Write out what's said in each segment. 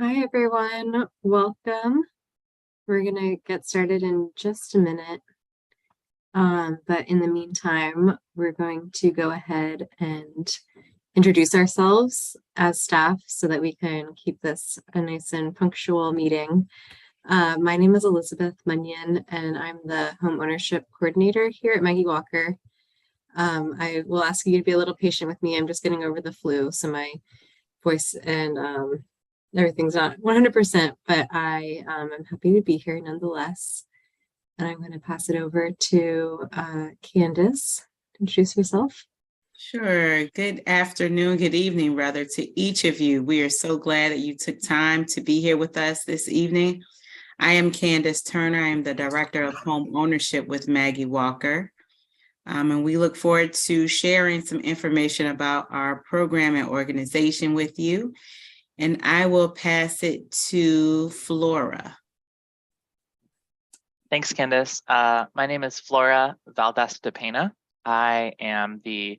Hi, everyone. Welcome. We're going to get started in just a minute. But in the meantime, we're going to go ahead and introduce ourselves as staff so that we can keep this a nice and punctual meeting. My name is Elizabeth Munyon, and I'm the home ownership coordinator here at Maggie Walker. I will ask you to be a little patient with me. I'm just getting over the flu, so my voice and everything's not 100%, but I am happy to be here nonetheless. And I'm going to pass it over to Candace. Introduce yourself. Sure. Good afternoon, good evening, rather, to each of you. We are so glad that you took time to be here with us this evening. I am Candace Turner. I am the Director of Home Ownership with Maggie Walker. And we look forward to sharing some information about our program and organization with you. And I will pass it to Flora. Thanks, Candace. My name is Flora Valdez de Pena. I am the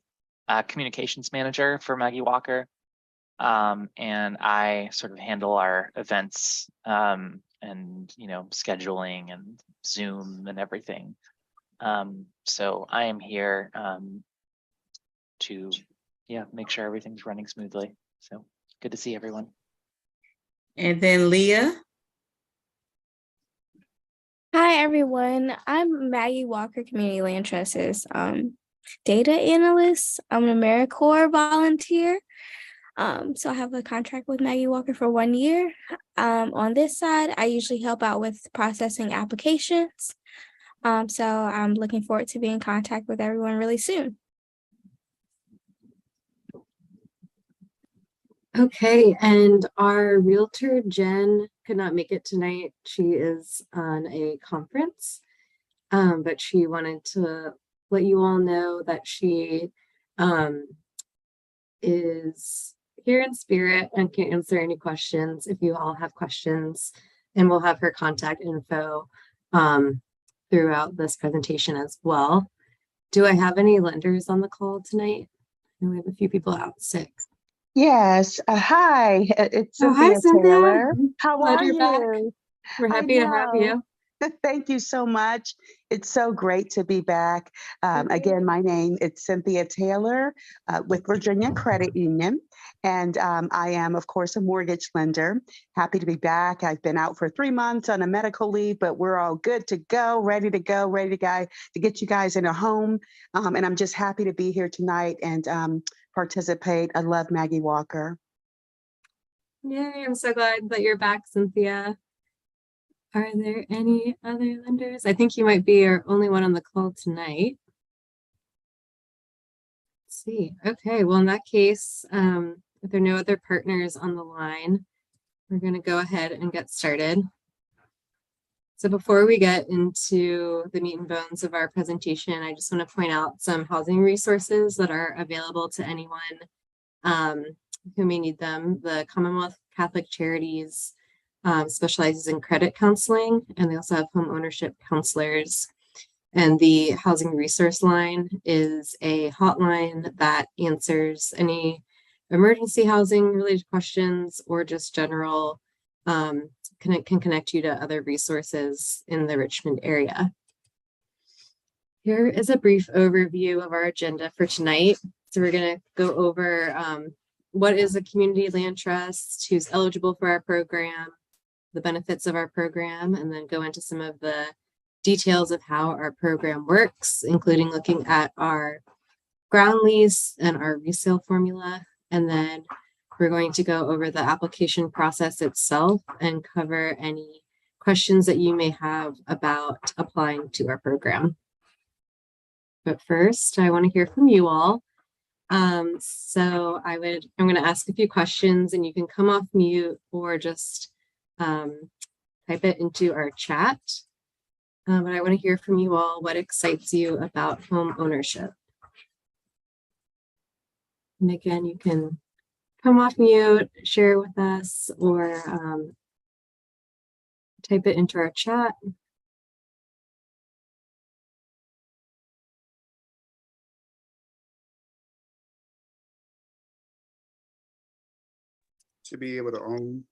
communications manager for Maggie Walker. And I sort of handle our events and, scheduling and Zoom and everything. So I am here to, make sure everything's running smoothly. So good to see everyone. And then Leah. Hi, everyone. I'm Maggie Walker, Community Land Trust's data analyst. I'm an AmeriCorps volunteer. So I have a contract with Maggie Walker for 1 year. On this side, I usually help out with processing applications. So I'm looking forward to being in contact with everyone really soon. Okay, and our realtor Jen could not make it tonight. She is on a conference, but she wanted to let you all know that she is here in spirit and can answer any questions if you all have questions, and we'll have her contact info throughout this presentation as well. Do I have any lenders on the call tonight? And we have a few people out sick. Yes. Hi, it's Hi, Cynthia Taylor. How Glad are you're you? back. We're happy to have you. Thank you so much. It's so great to be back. Again, my name is Cynthia Taylor with Virginia Credit Union. And I am, of course, a mortgage lender. Happy to be back. I've been out for 3 months on a medical leave, but we're all good to go, ready to get you guys in a home. And I'm just happy to be here tonight and participate. I love Maggie Walker. Yay, I'm so glad that you're back, Cynthia. Are there any other lenders? I think you might be our only one on the call tonight. Let's see. Okay, well, in that case, if there are no other partners on the line, we're going to go ahead and get started. So before we get into the meat and bones of our presentation, I just want to point out some housing resources that are available to anyone who may need them. The Commonwealth Catholic Charities specializes in credit counseling, and they also have home ownership counselors. And the housing resource line is a hotline that answers any emergency housing related questions or just general can connect you to other resources in the Richmond area. Here is a brief overview of our agenda for tonight. So we're going to go over what is a community land trust, who's eligible for our program, the benefits of our program, and then go into some of the details of how our program works, including looking at our ground lease and our resale formula. And then we're going to go over the application process itself and cover any questions that you may have about applying to our program. But first, I want to hear from you all. So I'm going to ask a few questions, and you can come off mute or just type it into our chat. But I want to hear from you all what excites you about home ownership. And again, you can come off mute, share with us, or type it into our chat. To be able to own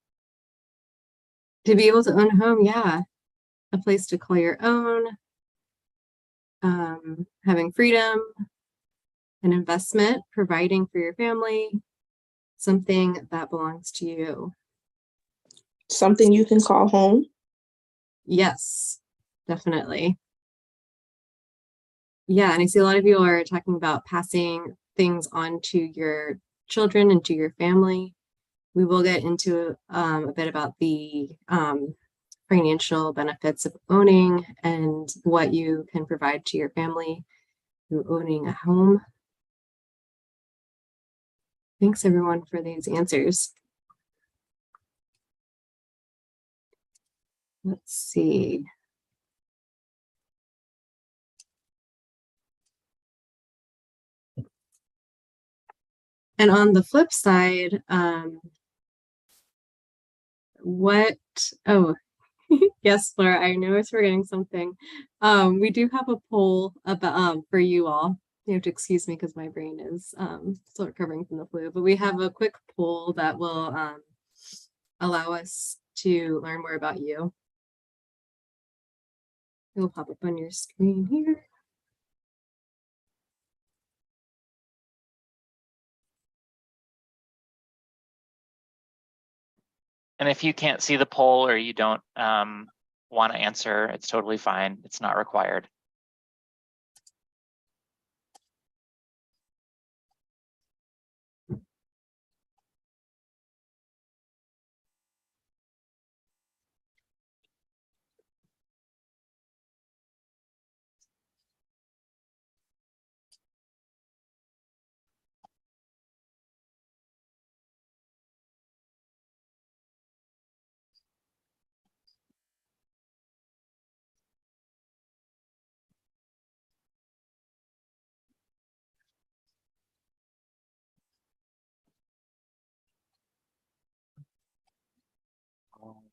To be able to own a home, yeah. A place to call your own, having freedom, an investment, providing for your family, something that belongs to you. Something you can call home. Yes, definitely. Yeah, and I see a lot of you are talking about passing things on to your children and to your family. We will get into a bit about the financial benefits of owning and what you can provide to your family through owning a home. Thanks everyone for these answers. Let's see. And on the flip side, oh, yes, Flora, I know I was forgetting something. We do have a poll about for you all. You have to excuse me because my brain is still recovering from the flu, but we have a quick poll that will allow us to learn more about you. It will pop up on your screen here. And if you can't see the poll or you don't want to answer, it's totally fine. It's not required.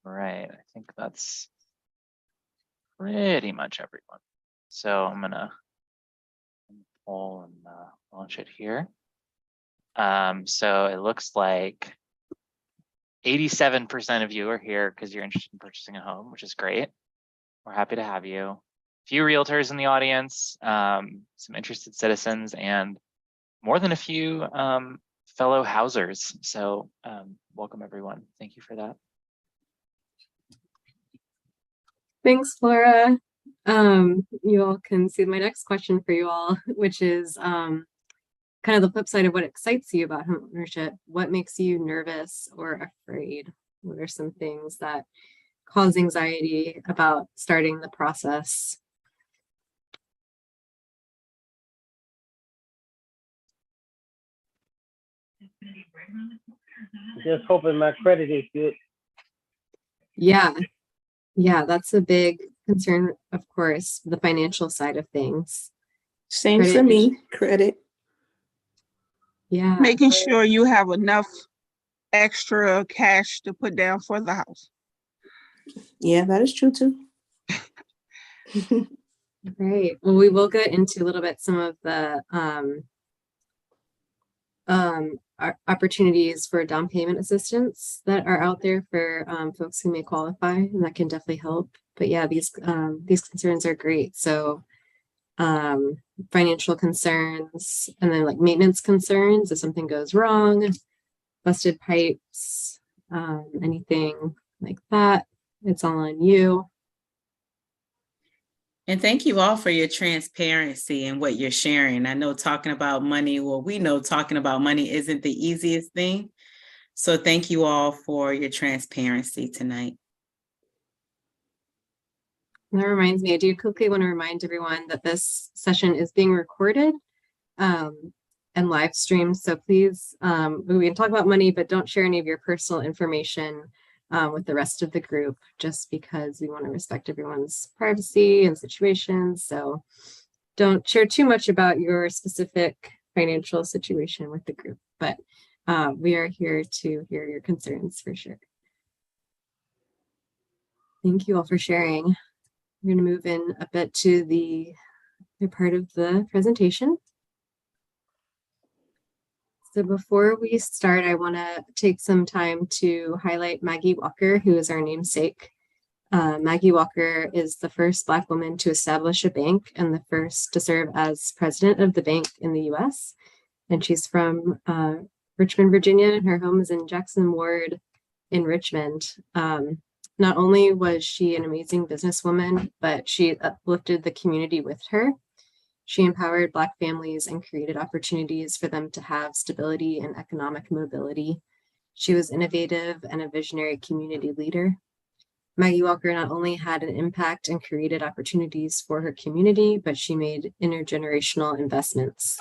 All right, I think that's pretty much everyone. So I'm gonna pull and launch it here. So it looks like 87% of you are here because you're interested in purchasing a home, which is great. We're happy to have you. A few realtors in the audience, some interested citizens, and more than a few fellow housers. So welcome everyone. Thank you for that. Thanks, Flora. You all can see my next question for you all, which is kind of the flip side of what excites you about home ownership. What makes you nervous or afraid? What are some things that cause anxiety about starting the process? Just hoping my credit is good. Yeah, that's a big concern, of course, the financial side of things. Same Credit for is- me. Credit. Yeah, Making sure you have enough extra cash to put down for the house. Yeah, that is true too. great. Well, we will get into a little bit some of the opportunities for down payment assistance that are out there for folks who may qualify, and that can definitely help. But yeah, these concerns are great. So financial concerns, and then like maintenance concerns if something goes wrong, busted pipes, anything like that, it's all on you. And thank you all for your transparency and what you're sharing. I know talking about money, well, we know talking about money isn't the easiest thing. So thank you all for your transparency tonight. That reminds me, I do quickly want to remind everyone that this session is being recorded and live streamed. So please, we can talk about money, but don't share any of your personal information with the rest of the group, just because we want to respect everyone's privacy and situations. So don't share too much about your specific financial situation with the group, but we are here to hear your concerns for sure. Thank you all for sharing. We're going to move in a bit to the part of the presentation. So before we start, I want to take some time to highlight Maggie Walker, who is our namesake. Maggie Walker is the first Black woman to establish a bank and the first to serve as president of the bank in the US. And she's from Richmond, Virginia, and her home is in Jackson Ward in Richmond. Not only was she an amazing businesswoman, but she uplifted the community with her. She empowered Black families and created opportunities for them to have stability and economic mobility. She was innovative and a visionary community leader. Maggie Walker not only had an impact and created opportunities for her community, but she made intergenerational investments.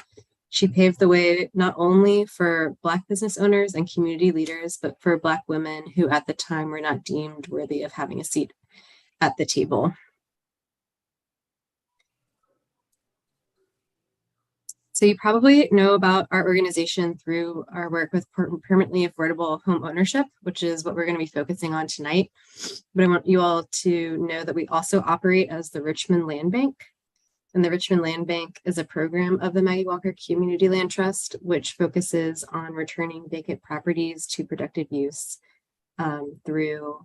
She paved the way not only for Black business owners and community leaders, but for Black women who at the time were not deemed worthy of having a seat at the table. So you probably know about our organization through our work with permanently affordable home ownership, which is what we're going to be focusing on tonight. But I want you all to know that we also operate as the Richmond Land Bank. And the Richmond Land Bank is a program of the Maggie Walker Community Land Trust, which focuses on returning vacant properties to productive use through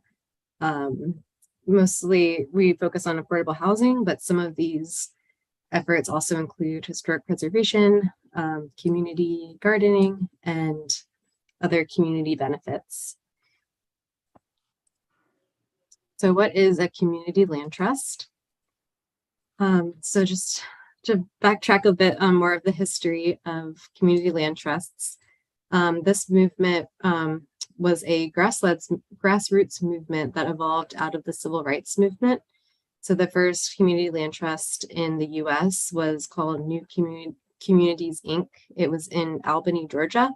mostly we focus on affordable housing, but some of these efforts also include historic preservation, community gardening, and other community benefits. So what is a community land trust? So just to backtrack a bit on more of the history of community land trusts, this movement was a grassroots movement that evolved out of the civil rights movement. So the first community land trust in the US was called New Communities, Inc. It was in Albany, Georgia.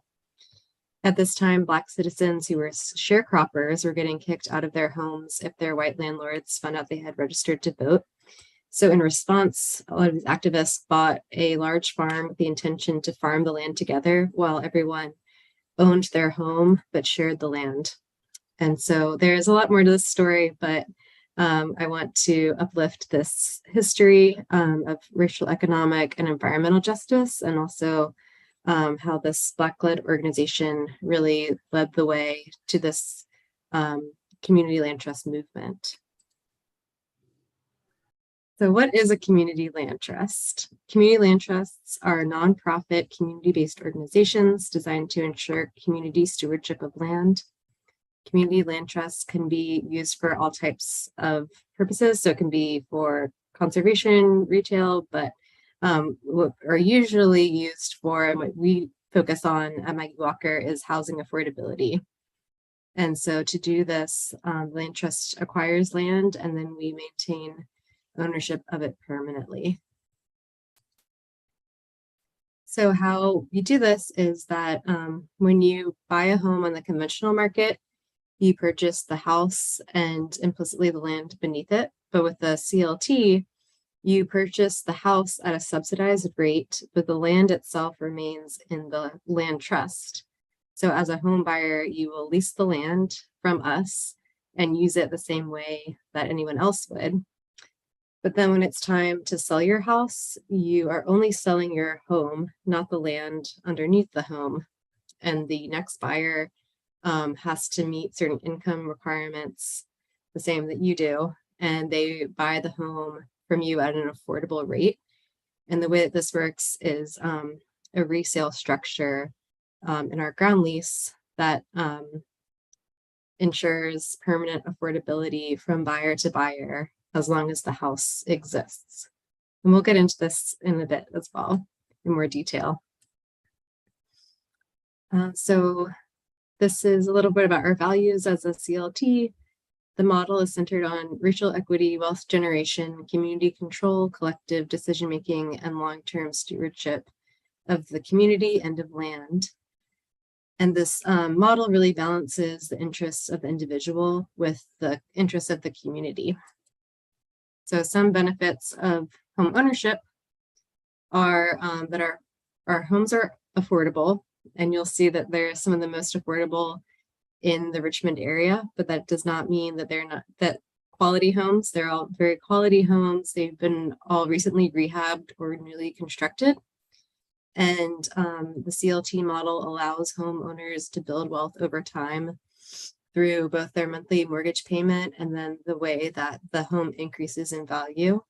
At this time, Black citizens who were sharecroppers were getting kicked out of their homes if their white landlords found out they had registered to vote. So in response, a lot of these activists bought a large farm with the intention to farm the land together while everyone owned their home but shared the land. And so there's a lot more to this story, but I want to uplift this history of racial, economic, and environmental justice, and also how this Black-led organization really led the way to this community land trust movement. So what is a community land trust? Community land trusts are nonprofit, community-based organizations designed to ensure community stewardship of land. Community land trusts can be used for all types of purposes. So it can be for conservation, retail, but what are usually used for, and what we focus on at Maggie Walker, is housing affordability. And so to do this, land trust acquires land and then we maintain ownership of it permanently. So how we do this is that when you buy a home on the conventional market, you purchase the house and implicitly the land beneath it. But with the CLT, you purchase the house at a subsidized rate, but the land itself remains in the land trust. So as a home buyer, you will lease the land from us and use it the same way that anyone else would. But then when it's time to sell your house, you are only selling your home, not the land underneath the home. And the next buyer has to meet certain income requirements, the same that you do, and they buy the home from you at an affordable rate. And the way that this works is a resale structure in our ground lease that ensures permanent affordability from buyer to buyer as long as the house exists. And we'll get into this in a bit as well in more detail. So this is a little bit about our values as a CLT. The model is centered on racial equity, wealth generation, community control, collective decision-making, and long-term stewardship of the community and of land. And this model really balances the interests of the individual with the interests of the community. So some benefits of home ownership are that our homes are affordable, and you'll see that they're some of the most affordable in the Richmond area, but that does not mean that they're not quality homes. They're all very quality homes. They've been all recently rehabbed or newly constructed. And the CLT model allows homeowners to build wealth over time through both their monthly mortgage payment and then the way that the home increases in value.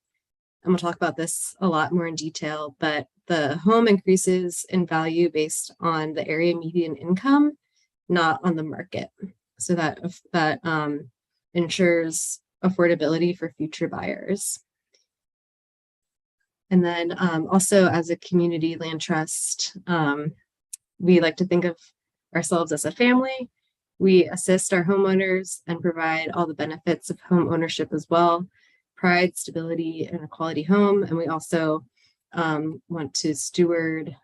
And we'll talk about this a lot more in detail, but the home increases in value based on the area median income, not on the market. So that ensures affordability for future buyers. And then also as a community land trust, we like to think of ourselves as a family. We assist our homeowners and provide all the benefits of home ownership as well: pride, stability, and a quality home. And we also want to steward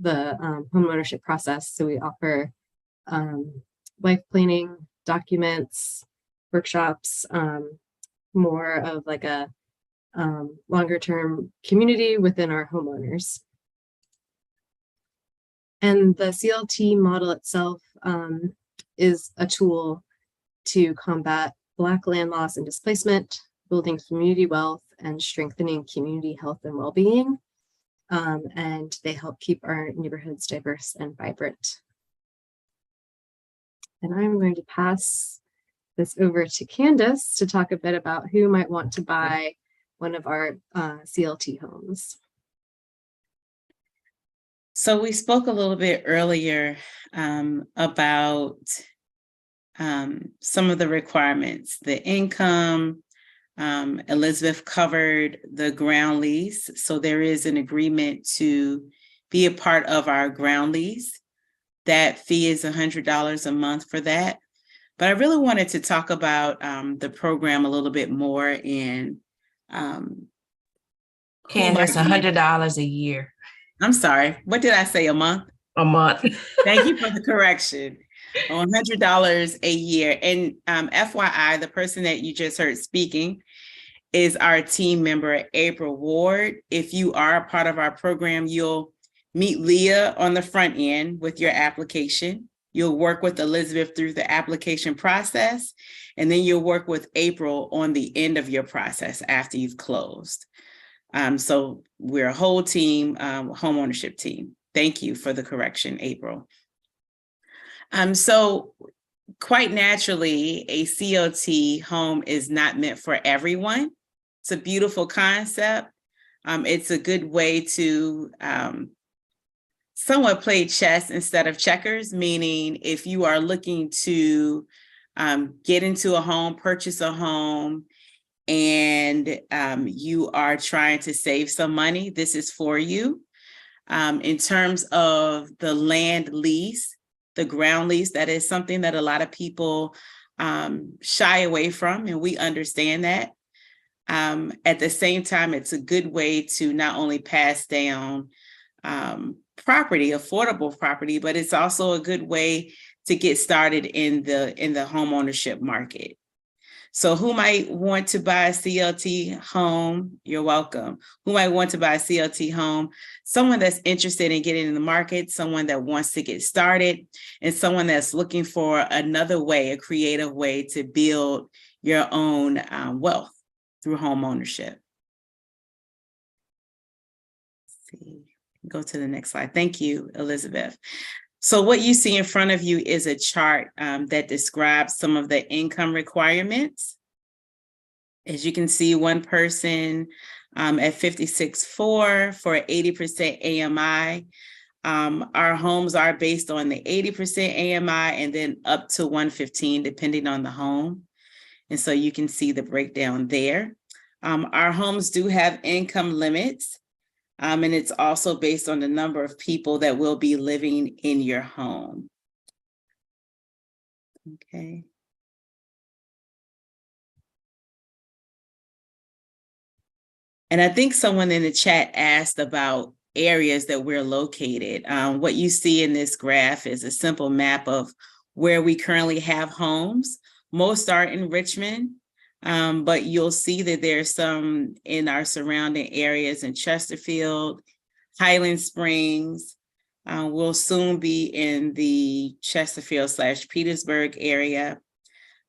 the home ownership process. So we offer life planning documents, workshops, more of like a longer term community within our homeowners. And the CLT model itself is a tool to combat Black land loss and displacement, building community wealth, and strengthening community health and well-being. And they help keep our neighborhoods diverse and vibrant. And I'm going to pass this over to Candace to talk a bit about who might want to buy one of our CLT homes. So we spoke a little bit earlier about some of the requirements, the income. Elizabeth covered the ground lease. So there is an agreement to be a part of our ground lease. That fee is $100 a month for that. But I really wanted to talk about the program a little bit more in Candace, $100 a year. I'm sorry, what did I say, a month? A month. Thank you for the correction. $100 a year. And FYI, the person that you just heard speaking is our team member, April Ward. If you are a part of our program, you'll meet Leah on the front end with your application. You'll work with Elizabeth through the application process, and then you'll work with April on the end of your process after you've closed. So we're a whole team, home ownership team. Thank you for the correction, April. So quite naturally, a CLT home is not meant for everyone. It's a beautiful concept. It's a good way to somewhat play chess instead of checkers, meaning if you are looking to get into a home, purchase a home, and you are trying to save some money, this is for you. In terms of the land lease, the ground lease, that is something that a lot of people shy away from, and we understand that. At the same time, it's a good way to not only pass down property, affordable property, but it's also a good way to get started in the home ownership market. So who might want to buy a CLT home? You're welcome. Who might want to buy a CLT home? Someone that's interested in getting in the market, someone that wants to get started, and someone that's looking for another way, a creative way to build your own wealth through home ownership. Let's see. Go to the next slide. Thank you, Elizabeth. So what you see in front of you is a chart that describes some of the income requirements. As you can see, one person at 56.4 for 80% AMI. Our homes are based on the 80% AMI and then up to 115, depending on the home. And so you can see the breakdown there. Our homes do have income limits. And it's also based on the number of people that will be living in your home. Okay. And I think someone in the chat asked about areas that we're located. What you see in this graph is a simple map of where we currently have homes. Most are in Richmond. But you'll see that there's some in our surrounding areas in Chesterfield, Highland Springs. We'll soon be in the Chesterfield/Petersburg area.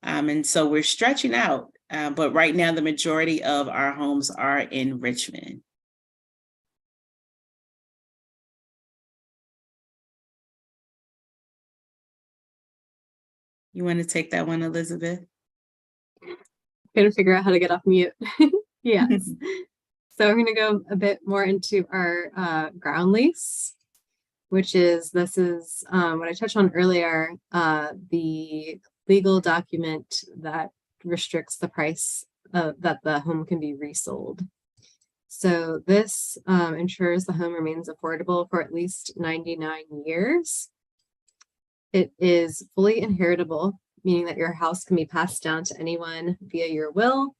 And so we're stretching out, but right now the majority of our homes are in Richmond. You want to take that one, Elizabeth? Gonna figure out how to get off mute. Yes. So we're gonna go a bit more into our ground lease, which is, this is what I touched on earlier, the legal document that restricts the price that the home can be resold. So this ensures the home remains affordable for at least 99 years. It is fully inheritable, meaning that your house can be passed down to anyone via your will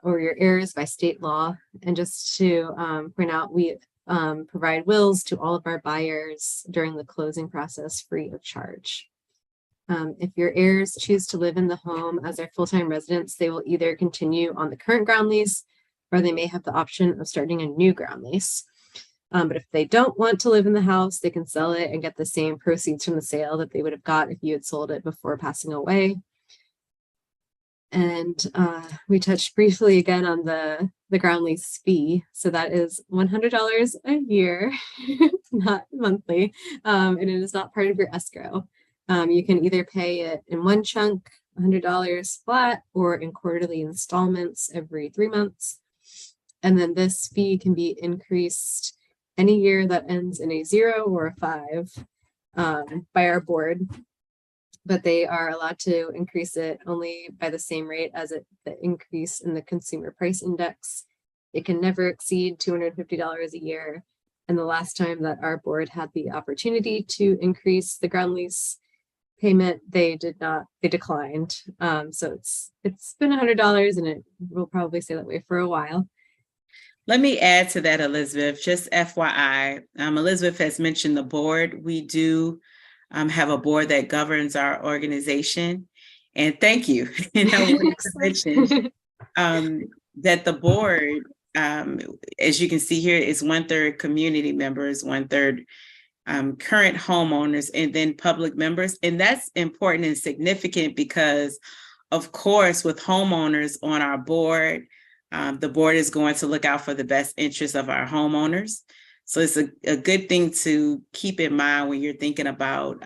or your heirs by state law. And just to point out, we provide wills to all of our buyers during the closing process free of charge. If your heirs choose to live in the home as their full-time residents, they will either continue on the current ground lease, or they may have the option of starting a new ground lease. But if they don't want to live in the house, they can sell it and get the same proceeds from the sale that they would have got if you had sold it before passing away. And we touched briefly again on the ground lease fee. So that is $100 a year, not monthly, and it is not part of your escrow. You can either pay it in one chunk, $100 flat, or in quarterly installments every 3 months. And then this fee can be increased any year that ends in a 0 or a 5 by our board. But they are allowed to increase it only by the same rate as the increase in the consumer price index. It can never exceed $250 a year. And the last time that our board had the opportunity to increase the ground lease payment, they declined. So it's been $100, and it will probably stay that way for a while. Let me add to that, Elizabeth, just FYI. Elizabeth has mentioned the board. We do have a board that governs our organization. And thank you. And I want to mention that the board, as you can see here, is 1/3 community members, 1/3 current homeowners, and then public members. And that's important and significant because, of course, with homeowners on our board, the board is going to look out for the best interests of our homeowners. So it's a good thing to keep in mind when you're thinking about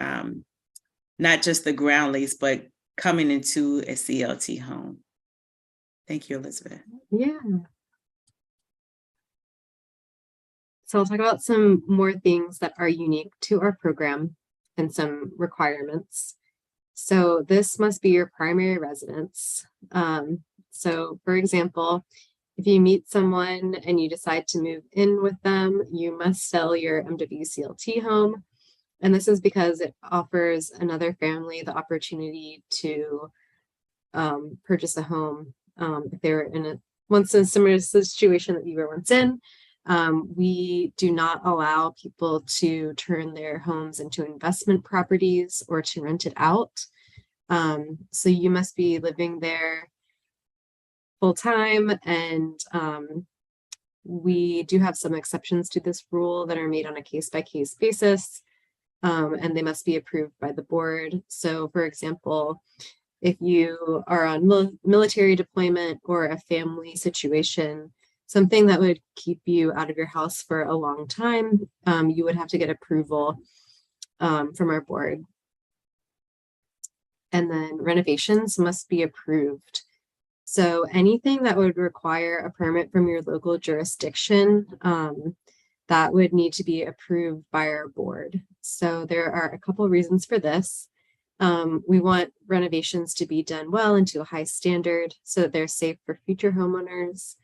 not just the ground lease, but coming into a CLT home. Thank you, Elizabeth. Yeah. So I'll talk about some more things that are unique to our program and some requirements. So this must be your primary residence. So for example, if you meet someone and you decide to move in with them, you must sell your MWCLT home. And this is because it offers another family the opportunity to purchase a home if they were once in a similar situation that you were once in. We do not allow people to turn their homes into investment properties or to rent it out. So you must be living there full time, and we do have some exceptions to this rule that are made on a case-by-case basis, and they must be approved by the board. So for example, if you are on military deployment or a family situation, something that would keep you out of your house for a long time, you would have to get approval from our board. And then renovations must be approved. So anything that would require a permit from your local jurisdiction, that would need to be approved by our board. So there are a couple of reasons for this. We want renovations to be done well and to a high standard so that they're safe for future homeowners.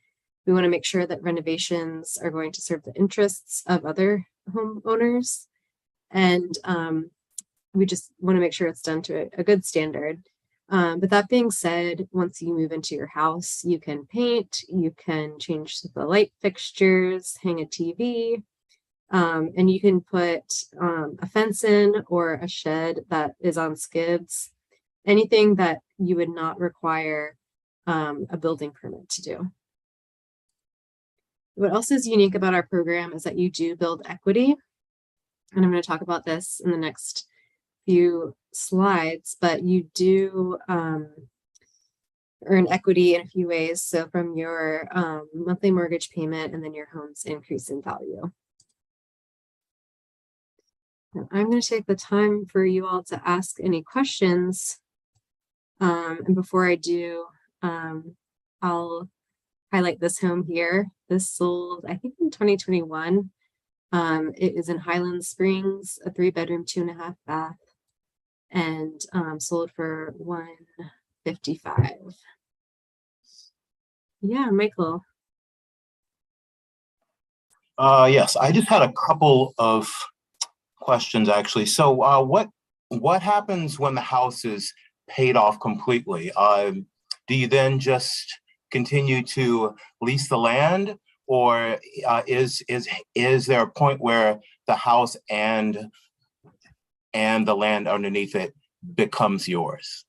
We want to make sure that renovations are going to serve the interests of other homeowners. And we just want to make sure it's done to a good standard. But that being said, once you move into your house, you can paint, you can change the light fixtures, hang a TV, and you can put a fence in or a shed that is on skids, anything that you would not require a building permit to do. What else is unique about our program is that you do build equity. And I'm going to talk about this in the next few slides, but you do earn equity in a few ways. So from your monthly mortgage payment and then your home's increase in value. And I'm going to take the time for you all to ask any questions And before I do, I'll highlight this home here. This sold, I think, in 2021. It is in Highland Springs, a 3-bedroom, 2.5 bath, and sold for $155,000. Yeah, Michael. Yes, I just had a couple of questions actually. So what happens when the house is paid off completely? Do you then just continue to lease the land, or is there a point where the house and the land underneath it becomes yours?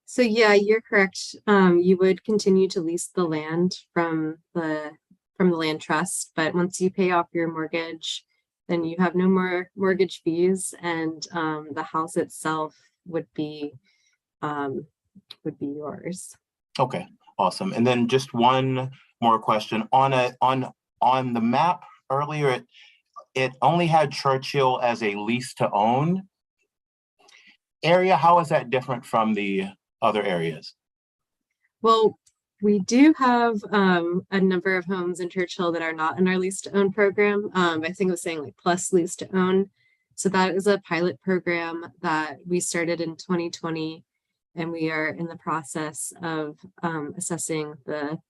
So yeah, you're correct. You would continue to lease the land from the land trust, but once you pay off your mortgage, then you have no more mortgage fees, and the house itself would be yours. Okay, awesome. And then just one more question on the map earlier. It only had Churchill as a lease to own area. How is that different from the other areas? Well, we do have a number of homes in Churchill that are not in our lease to own program. I think it was saying like plus lease to own. So that is a pilot program that we started in 2020, and we are in the process of assessing the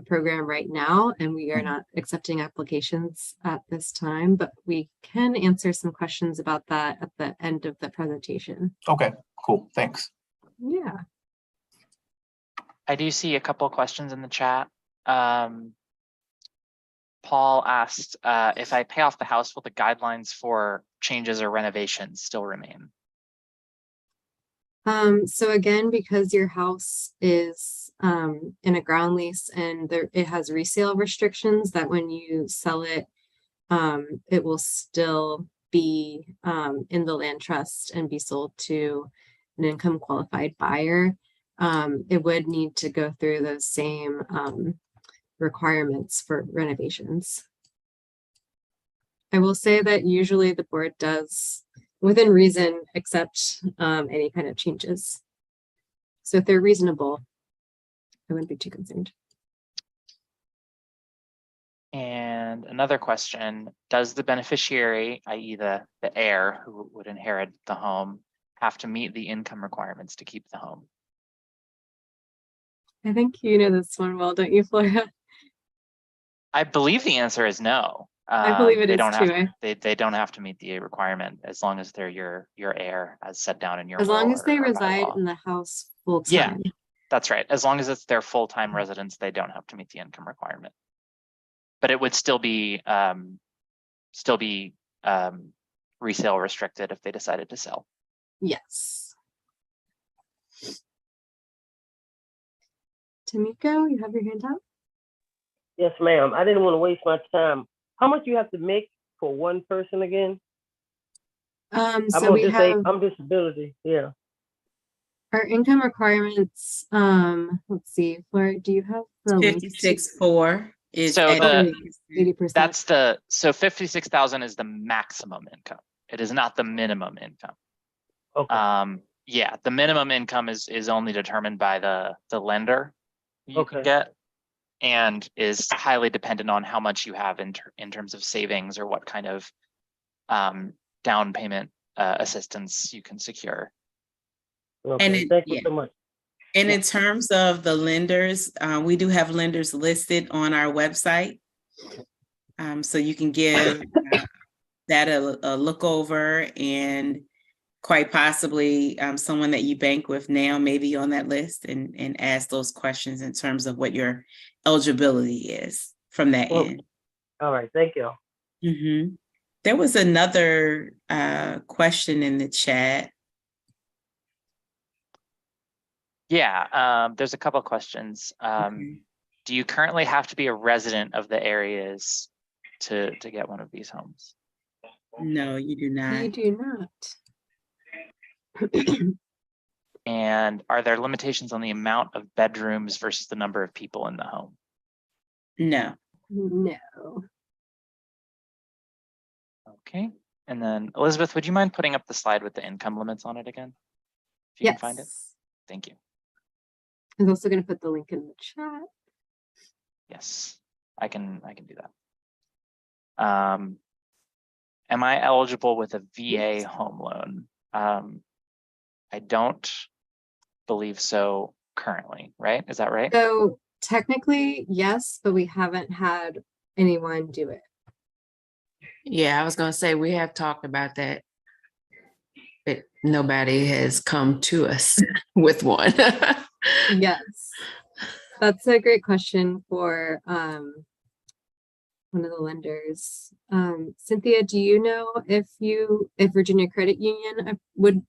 program right now, and we are not accepting applications at this time, but we can answer some questions about that at the end of the presentation. Okay, cool, thanks. Yeah. I do see a couple of questions in the chat. Paul asked, if I pay off the house, will the guidelines for changes or renovations still remain? So again, because your house is in a ground lease and it has resale restrictions, that when you sell it, it will still be in the land trust and be sold to an income qualified buyer. It would need to go through those same requirements for renovations. I will say that usually the board does, within reason, accept any kind of changes. So if they're reasonable, I wouldn't be too concerned. And another question, does the beneficiary, i.e. the heir who would inherit the home, have to meet the income requirements to keep the home? I think you know this one well, don't you, Flora? I believe the answer is no. I believe it they is don't too. have, they don't have to meet the requirement as long as they're your heir as set down in your As long will as they or reside bylaw. in the house full Yeah. time. That's right. As long as it's their full-time residence, they don't have to meet the income requirement. But it would still be resale restricted if they decided to sell. Yes. Tamiko, you have your hand up? Yes, ma'am. I didn't want to waste my time. How much you have to make for one person again? So we have I'm disability. Yeah. our income requirements. Let's see, Flora, do you have the link? 56.4 is So at the 80%. that's the so 56,000 is the maximum income. It is not the minimum income. Okay. Yeah, the minimum income is only determined by the lender you can get, and is highly dependent on how much you have in terms of savings or what kind of down payment assistance you can secure. Okay. Thank you so much. And in terms of the lenders, we do have lenders listed on our website. So you can give that a look over, and quite possibly someone that you bank with now may be on that list, and ask those questions in terms of what your eligibility is from that end. All right. Thank you. Mm-hmm. There was another question in the chat. Yeah, there's a couple of questions. Do you currently have to be a resident of the areas to get one of these homes? No, you do not. You do not. And are there limitations on the amount of bedrooms versus the number of people in the home? No. No. Okay. And then Elizabeth, would you mind putting up the slide with the income limits on it again? If you can find it. Thank you. I was also going to put the link in the chat. Yes, I can do that. Am I eligible with a VA home loan? I don't believe so currently, right? Is that right? So technically, yes, but we haven't had anyone do it. Yeah, I was gonna say, we have talked about that, but nobody has come to us with one. Yes, that's a great question for one of the lenders. Cynthia, do you know if Virginia Credit Union would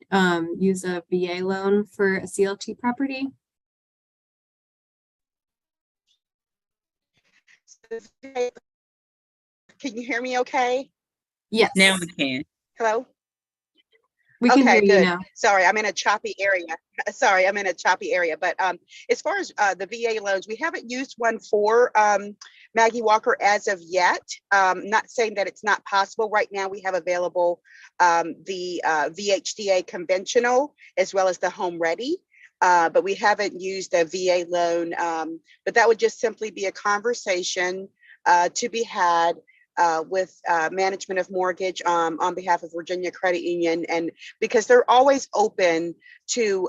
use a VA loan for a CLT property? Can you hear me okay? Yes. Now we can. Hello? We can hear Okay, you good. now. Sorry, I'm in a choppy area. Sorry, I'm in a choppy area. But as far as the VA loans, we haven't used one for Maggie Walker as of yet. Not saying that it's not possible. Right now, we have available the VHDA conventional as well as the home ready. But we haven't used a VA loan. But that would just simply be a conversation to be had with management of mortgage on behalf of Virginia Credit Union, and because they're always open to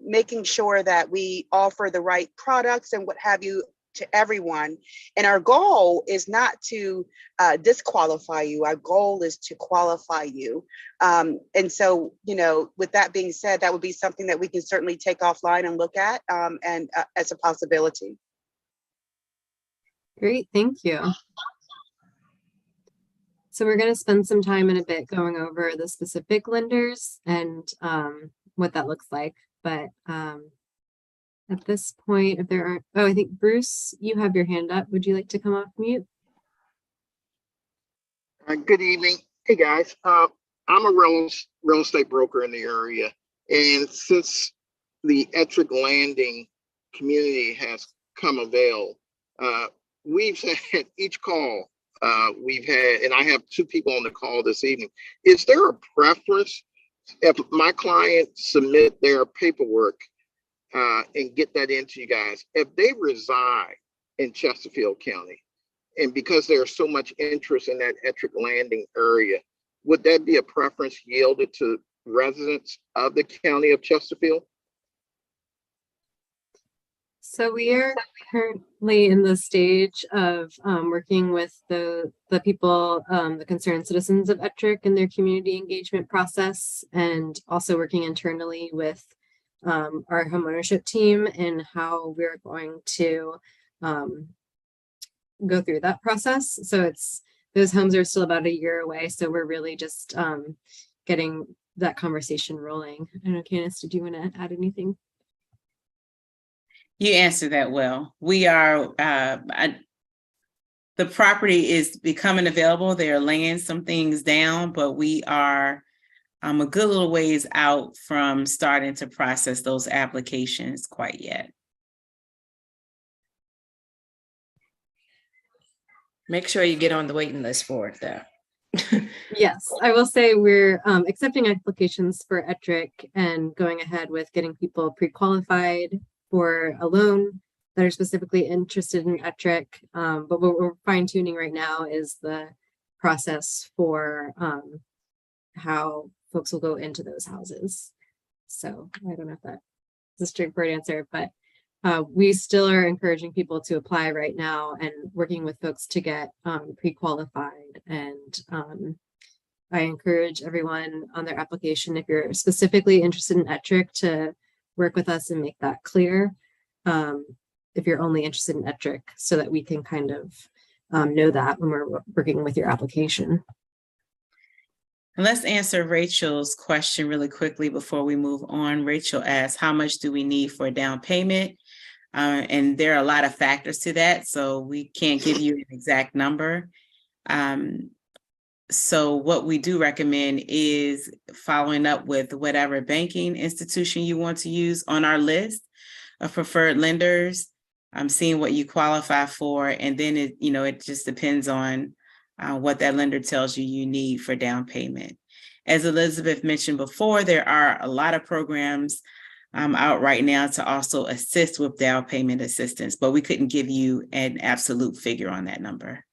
making sure that we offer the right products and what have you to everyone. And our goal is not to disqualify you. Our goal is to qualify you. And so, you know, with that being said, that would be something that we can certainly take offline and look at and as a possibility. Great, thank you. So we're going to spend some time in a bit going over the specific lenders and what that looks like. But at this point, if there aren't, I think Bruce, you have your hand up. Would you like to come off mute? Good evening. Hey guys, I'm a real estate broker in the area. And since the Ettrick Landing community has come avail, we've had each call we've had, and I have two people on the call this evening. Is there a preference if my clients submit their paperwork and get that into you guys, if they reside in Chesterfield County, and because there's so much interest in that Ettrick Landing area, would that be a preference yielded to residents of the county of Chesterfield? So we are currently in the stage of working with the people, the concerned citizens of Ettrick and their community engagement process, and also working internally with our homeownership team and how we're going to go through that process. So those homes are still about a year away. So we're really just getting that conversation rolling. I don't know, Candace, did you want to add anything? You answered that well. We are, the property is becoming available. They are laying some things down, but we are a good little ways out from starting to process those applications quite yet. Make sure you get on the waiting list for it though. Yes, I will say we're accepting applications for Ettrick and going ahead with getting people pre-qualified for a loan that are specifically interested in Ettrick. But what we're fine-tuning right now is the process for how folks will go into those houses. So I don't know if that's a straightforward answer, but we still are encouraging people to apply right now and working with folks to get pre-qualified. And I encourage everyone on their application, if you're specifically interested in Ettrick, to work with us and make that clear. If you're only interested in Ettrick, so that we can kind of know that when we're working with your application. And let's answer Rachel's question really quickly before we move on. Rachel asked, how much do we need for a down payment? And there are a lot of factors to that, so we can't give you an exact number. So what we do recommend is following up with whatever banking institution you want to use on our list of preferred lenders, seeing what you qualify for, and then it just depends on what that lender tells you you need for down payment. As Elizabeth mentioned before, there are a lot of programs out right now to also assist with down payment assistance, but we couldn't give you an absolute figure on that number.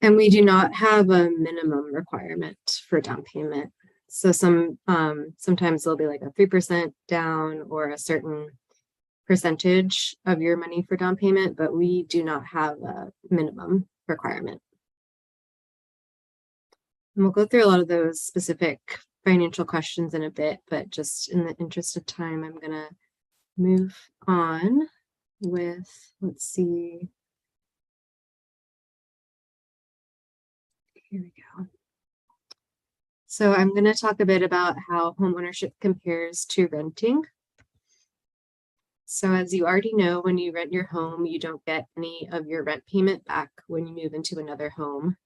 And we do not have a minimum requirement for down payment. So sometimes there'll be like a 3% down or a certain percentage of your money for down payment, but we do not have a minimum requirement. And we'll go through a lot of those specific financial questions in a bit, but just in the interest of time, I'm gonna move on with, let's see. Here we go. So I'm going to talk a bit about how home ownership compares to renting. So as you already know, when you rent your home, you don't get any of your rent payment back when you move into another home.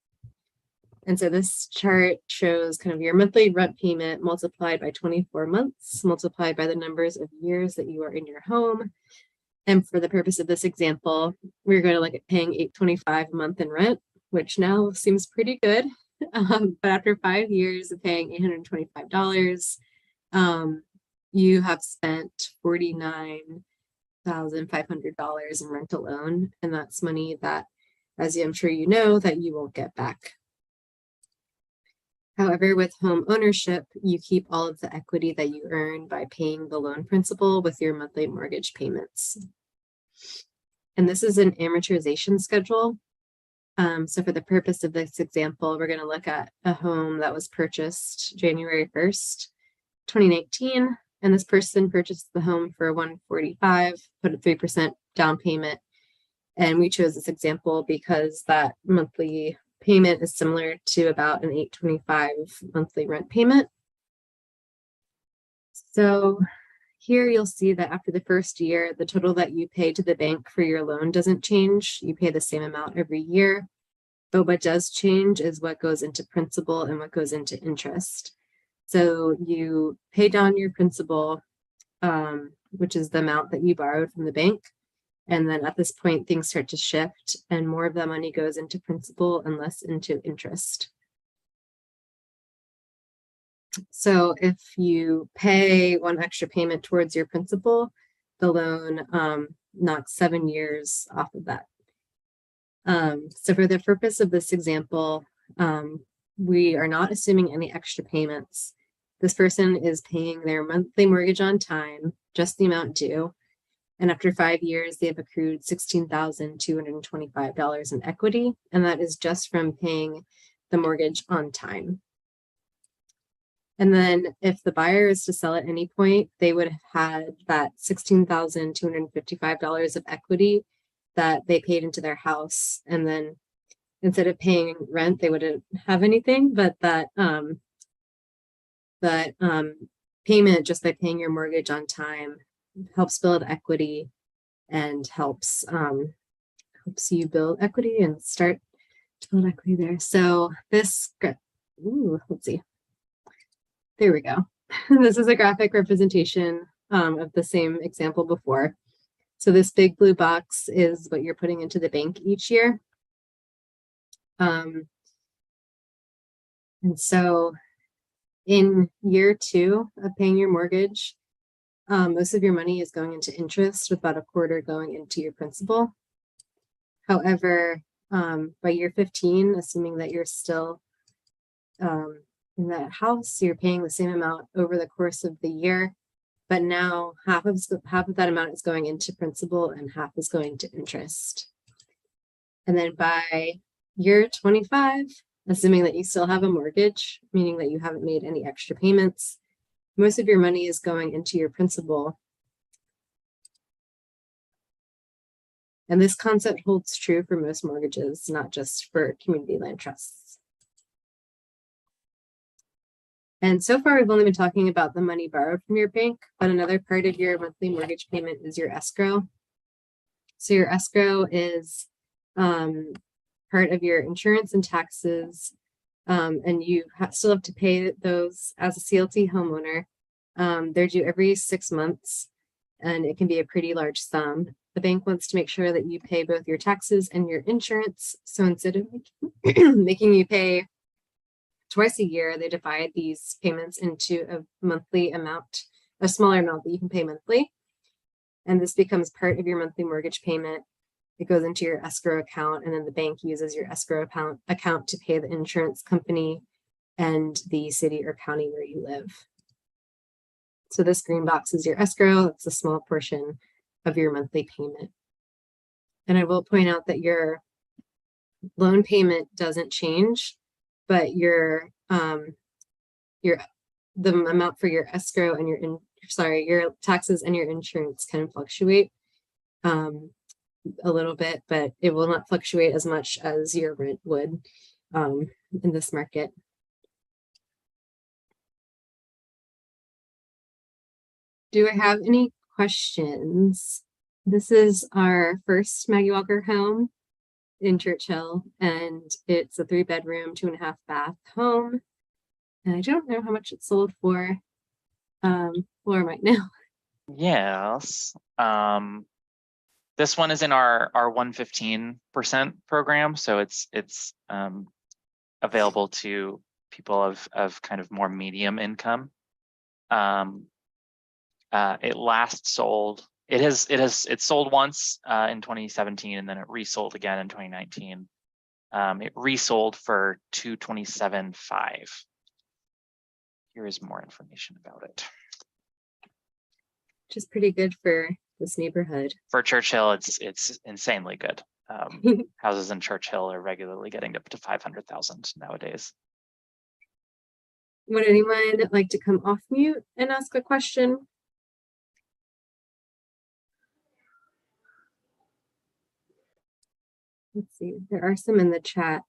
And so this chart shows kind of your monthly rent payment multiplied by 24 months, multiplied by the numbers of years that you are in your home. And for the purpose of this example, we're going to look at paying $825 a month in rent, which now seems pretty good. But after 5 years of paying $825, you have spent $49,500 in rent alone. And that's money that, as I'm sure you know, that you won't get back. However, with home ownership, you keep all of the equity that you earn by paying the loan principal with your monthly mortgage payments. And this is an amortization schedule. So for the purpose of this example, we're going to look at a home that was purchased January 1st, 2019. And this person purchased the home for $145,000, put a 3% down payment. And we chose this example because that monthly payment is similar to about an $825 monthly rent payment. So here you'll see that after the first year, the total that you pay to the bank for your loan doesn't change. You pay the same amount every year. But what does change is what goes into principal and what goes into interest. So you pay down your principal, which is the amount that you borrowed from the bank. And then at this point, things start to shift and more of the money goes into principal and less into interest. So if you pay one extra payment towards your principal, the loan knocks 7 years off of that. So for the purpose of this example, we are not assuming any extra payments. This person is paying their monthly mortgage on time, just the amount due. And after 5 years, they have accrued $16,225 in equity. And that is just from paying the mortgage on time. And then if the buyer is to sell at any point, they would have had that $16,255 of equity that they paid into their house. And then instead of paying rent, they wouldn't have anything, but that payment just by paying your mortgage on time helps build equity and helps you build equity and start to build equity there. So this, let's see. There we go. This is a graphic representation of the same example before. So this big blue box is what you're putting into the bank each year. And so in year 2 of paying your mortgage, most of your money is going into interest with about a quarter going into your principal. However, by year 15, assuming that you're still in that house, you're paying the same amount over the course of the year, but now half of that amount is going into principal and half is going to interest. And then by year 25, assuming that you still have a mortgage, meaning that you haven't made any extra payments, most of your money is going into your principal. And this concept holds true for most mortgages, not just for community land trusts. And so far, we've only been talking about the money borrowed from your bank, but another part of your monthly mortgage payment is your escrow. So your escrow is part of your insurance and taxes, and you still have to pay those as a CLT homeowner. They're due every 6 months, and it can be a pretty large sum. The bank wants to make sure that you pay both your taxes and your insurance. So instead of making you pay twice a year, they divide these payments into a monthly amount a smaller amount that you can pay monthly. And this becomes part of your monthly mortgage payment. It goes into your escrow account, and then the bank uses your escrow account to pay the insurance company and the city or county where you live. So this green box is your escrow. It's a small portion of your monthly payment. And I will point out that your loan payment doesn't change, but your the amount for your escrow and your taxes and your insurance can fluctuate a little bit, but it will not fluctuate as much as your rent would in this market. Do I have any questions? This is our first Maggie Walker home in Churchill, and it's a 3-bedroom, 2.5 bath home. And I don't know how much it's sold for. Laura might know. Yes. This one is in our 115% program, so it's available to people of kind of more medium income. It last sold. It's sold once in 2017, and then it resold again in 2019. It resold for $227,500. Here is more information about it. Which is pretty good for this neighborhood. For Churchill, it's insanely good. Houses in Churchill are regularly getting up to 500,000 nowadays. Would anyone like to come off mute and ask a question? Let's see, there are some in the chat.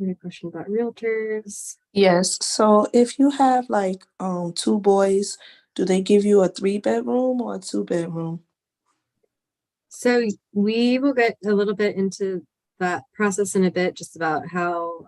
A question about realtors. Yes. So if you have like 2 boys, do they give you a 3-bedroom or a 2-bedroom? So we will get a little bit into that process in a bit, just about how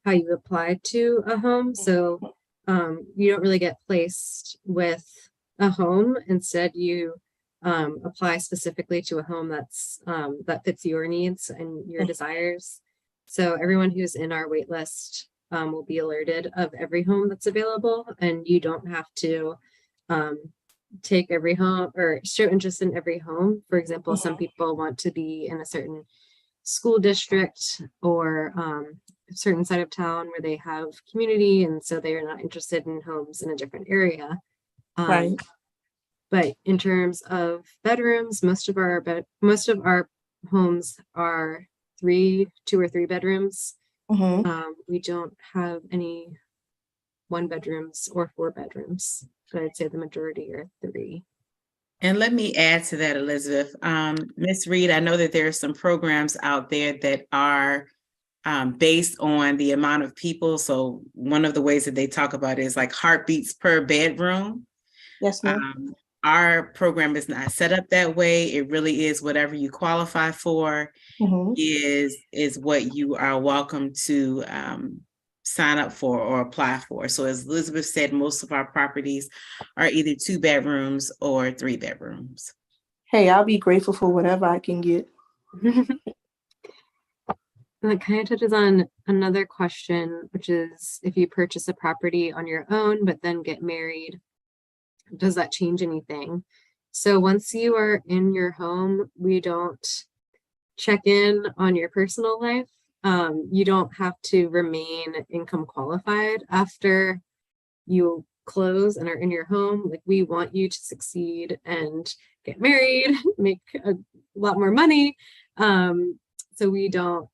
you apply to a home. So you don't really get placed with a home. Instead, you apply specifically to a home that fits your needs and your desires. So everyone who's in our wait list will be alerted of every home that's available, and you don't have to take every home or show interest in every home. For example, some people want to be in a certain school district or a certain side of town where they have community, and so they are not interested in homes in a different area. Right. But in terms of bedrooms, most of our homes are 2 or 3 bedrooms. We don't have any 1 bedrooms or 4 bedrooms, but I'd say the majority are 3. And let me add to that, Elizabeth. Ms. Reed, I know that there are some programs out there that are based on the amount of people. So one of the ways that they talk about it is like heartbeats per bedroom. Yes, ma'am. Our program is not set up that way. It really is whatever you qualify for is what you are welcome to sign up for or apply for. So as Elizabeth said, most of our properties are either 2 bedrooms or 3 bedrooms. Hey, I'll be grateful for whatever I can get. That kind of touches on another question, which is if you purchase a property on your own, but then get married, does that change anything? So once you are in your home, we don't check in on your personal life. You don't have to remain income qualified after you close and are in your home. Like, we want you to succeed and get married, make a lot more money. So we don't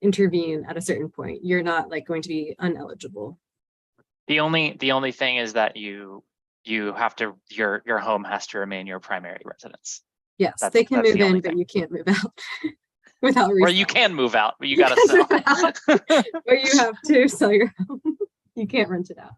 intervene at a certain point. You're not like going to be uneligible. The only thing is that you have to, your home has to remain your primary residence. Yes, they can move in, but you can't move out without resale. Or you can move out, but you gotta sell. Or you have to sell your home. You can't rent it out.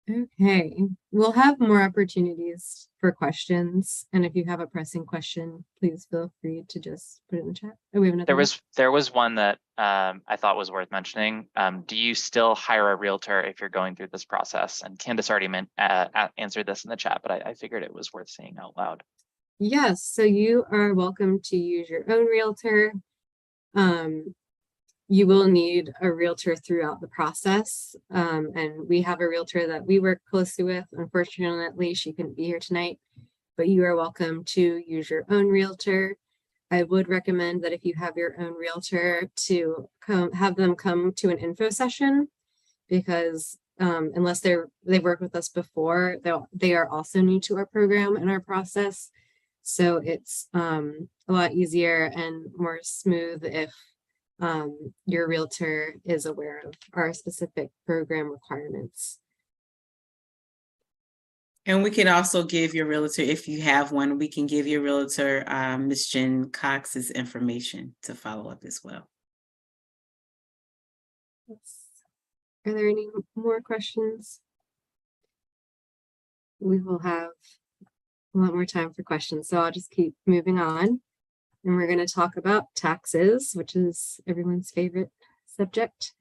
Okay, we'll have more opportunities for questions. And if you have a pressing question, please feel free to just put it in the chat. Oh, we have another. There was one that I thought was worth mentioning. Do you still hire a realtor if you're going through this process? And Candace already answered this in the chat, but I figured it was worth saying out loud. Yes, so you are welcome to use your own realtor. you will need a realtor throughout the process. And we have a realtor that we work closely with. Unfortunately, she couldn't be here tonight, but you are welcome to use your own realtor. I would recommend that if you have your own realtor to have them come to an info session, because unless they've worked with us before, they are also new to our program and our process. So it's a lot easier and more smooth if your realtor is aware of our specific program requirements. And we can also give your realtor, if you have one, we can give your realtor, Ms. Jen Cox's information to follow up as well. Are there any more questions? We will have a lot more time for questions, so I'll just keep moving on. And we're going to talk about taxes, which is everyone's favorite subject.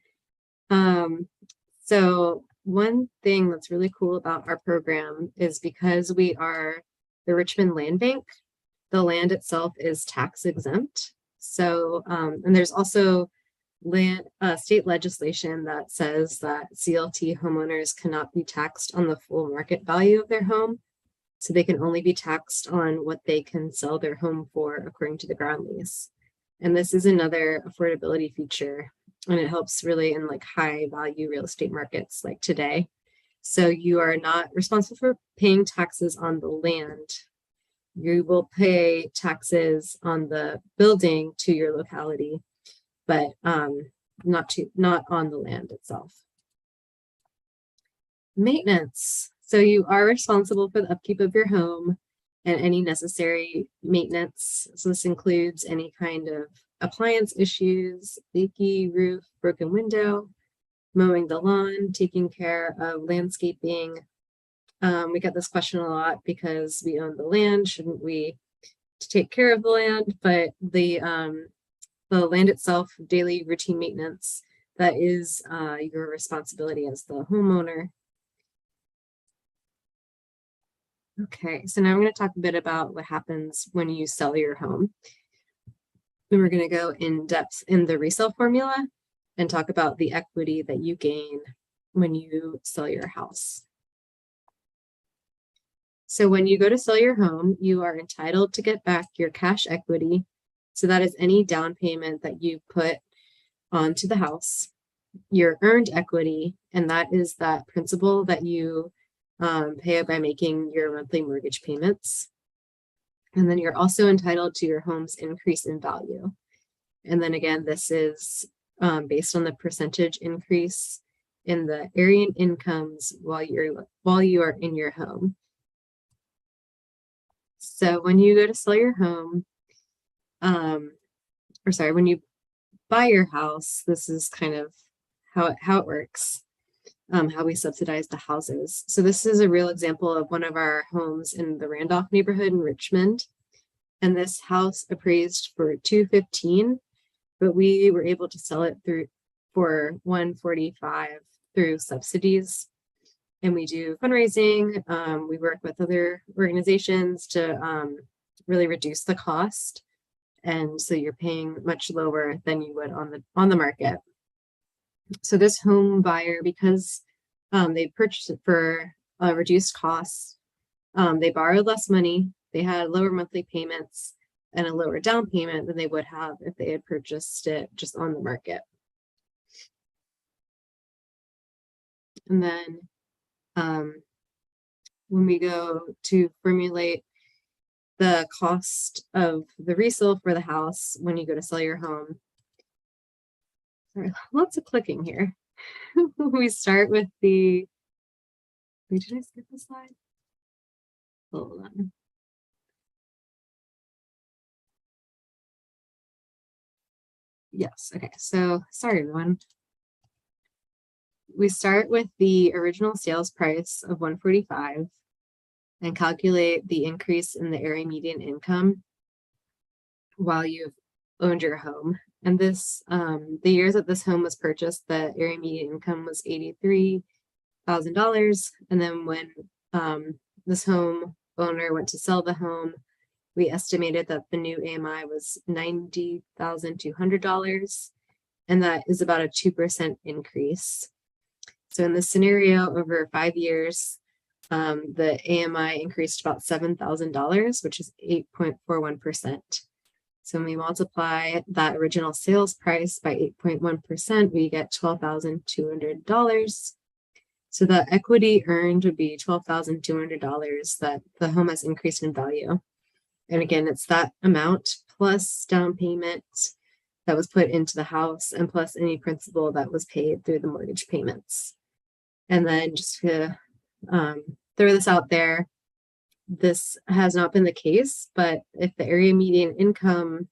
So one thing that's really cool about our program is because we are the Richmond Land Bank, the land itself is tax exempt. So, and there's also state legislation that says that CLT homeowners cannot be taxed on the full market value of their home. So they can only be taxed on what they can sell their home for according to the ground lease. And this is another affordability feature, and it helps really in like high value real estate markets like today. So you are not responsible for paying taxes on the land. You will pay taxes on the building to your locality, but not on the land itself. Maintenance. So you are responsible for the upkeep of your home and any necessary maintenance. So this includes any kind of appliance issues, leaky roof, broken window, mowing the lawn, taking care of landscaping. We get this question a lot because we own the land. Shouldn't we take care of the land? But the land itself, daily routine maintenance, that is your responsibility as the homeowner. Okay, so now I'm going to talk a bit about what happens when you sell your home. And we're going to go in depth in the resale formula and talk about the equity that you gain when you sell your house. So when you go to sell your home, you are entitled to get back your cash equity. So that is any down payment that you put onto the house, your earned equity, and that is that principal that you pay by making your monthly mortgage payments. And then you're also entitled to your home's increase in value. And then again, this is based on the percentage increase in the area and incomes while you are in your home. So when you go to sell your home, when you buy your house, this is kind of how it works. How we subsidize the houses. So this is a real example of one of our homes in the Randolph neighborhood in Richmond. And this house appraised for $215,000, but we were able to sell it for $145,000 through subsidies. And we do fundraising. We work with other organizations to really reduce the cost. And so you're paying much lower than you would on the market. So this home buyer, because they purchased it for reduced costs, they borrowed less money, they had lower monthly payments and a lower down payment than they would have if they had purchased it just on the market. And then when we go to formulate the cost of the resale for the house when you go to sell your home, sorry, lots of clicking here. We start with the, wait, did I skip the slide? Hold on. Yes, okay, so sorry everyone. We start with the original sales price of $145,000 and calculate the increase in the area median income while you've owned your home. And this, the years that this home was purchased, the area median income was $83,000. And then when this home owner went to sell the home, we estimated that the new AMI was $90,200. and that is about a 2% increase. So in this scenario, over 5 years, the AMI increased about $7,000, which is 8.41%. So when we multiply that original sales price by 8.1%, we get $12,200. So the equity earned would be $12,200 that the home has increased in value. And again, it's that amount plus down payment that was put into the house and plus any principal that was paid through the mortgage payments. And then just to throw this out there, this has not been the case, but if the area median income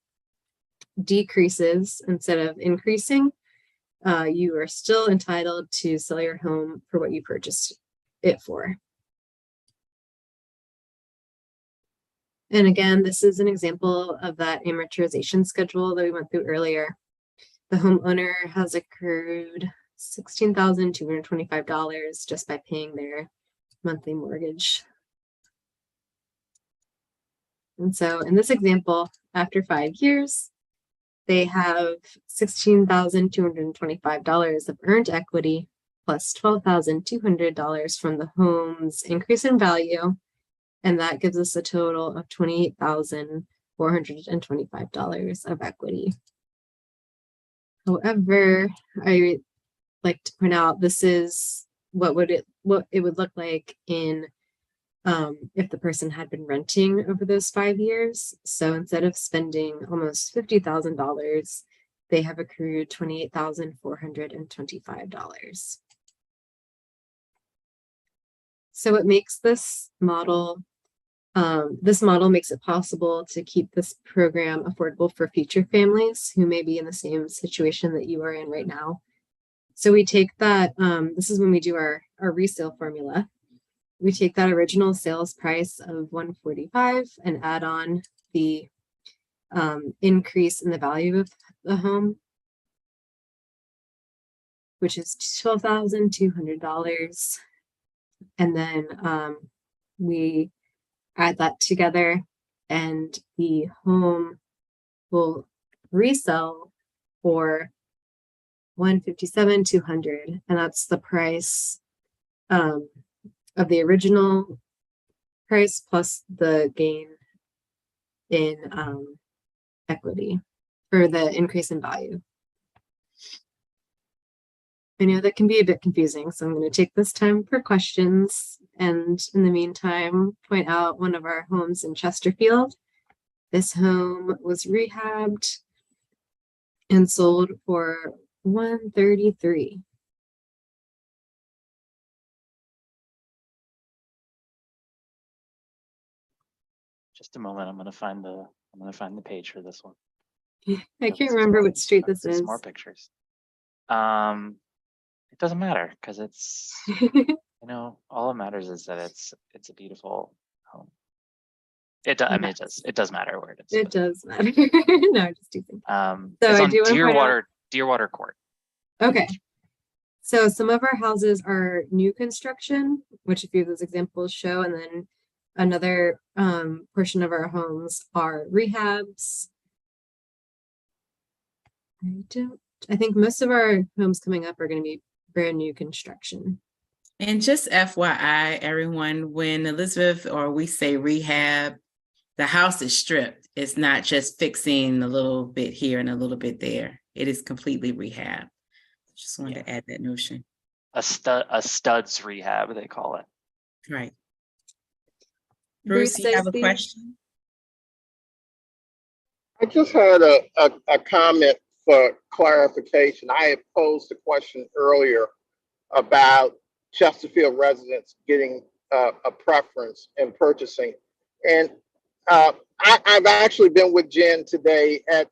decreases instead of increasing, you are still entitled to sell your home for what you purchased it for. And again, this is an example of that amortization schedule that we went through earlier. The homeowner has accrued $16,225 just by paying their monthly mortgage. And so in this example, after 5 years, they have $16,225 of earned equity plus $12,200 from the home's increase in value. And that gives us a total of $28,425 of equity. However, I like to point out this is what it would look like in if the person had been renting over those 5 years. So instead of spending almost $50,000, they have accrued $28,425. So what makes this model makes it possible to keep this program affordable for future families who may be in the same situation that you are in right now. So we take that, this is when we do our resale formula. We take that original sales price of $145 and add on the increase in the value of the home, which is $12,200. And then we add that together and the home will resell for $157,200, and that's the price of the original price plus the gain in equity for the increase in value. I know that can be a bit confusing, so I'm going to take this time for questions, and in the meantime, point out one of our homes in Chesterfield. This home was rehabbed and sold for $133,000. Just a moment. I'm gonna find the page for this one. I can't remember what street this is. More pictures. It doesn't matter because it's all that matters is that it's a beautiful home. It does. I mean, it does matter where it is. It does matter. No, I'm just teasing. So it's on Deerwater Court. Okay. So some of our houses are new construction, which a few of those examples show, and then another portion of our homes are rehabs. I think most of our homes coming up are going to be brand new construction. And just FYI, everyone, when Elizabeth or we say rehab, the house is stripped. It's not just fixing a little bit here and a little bit there. It is completely rehab. Just wanted to add that notion. A studs rehab, they call it. Right. Bruce, you have a question? I just had a comment for clarification. I had posed a question earlier about Chesterfield residents getting a preference in purchasing. And I've actually been with Jen today at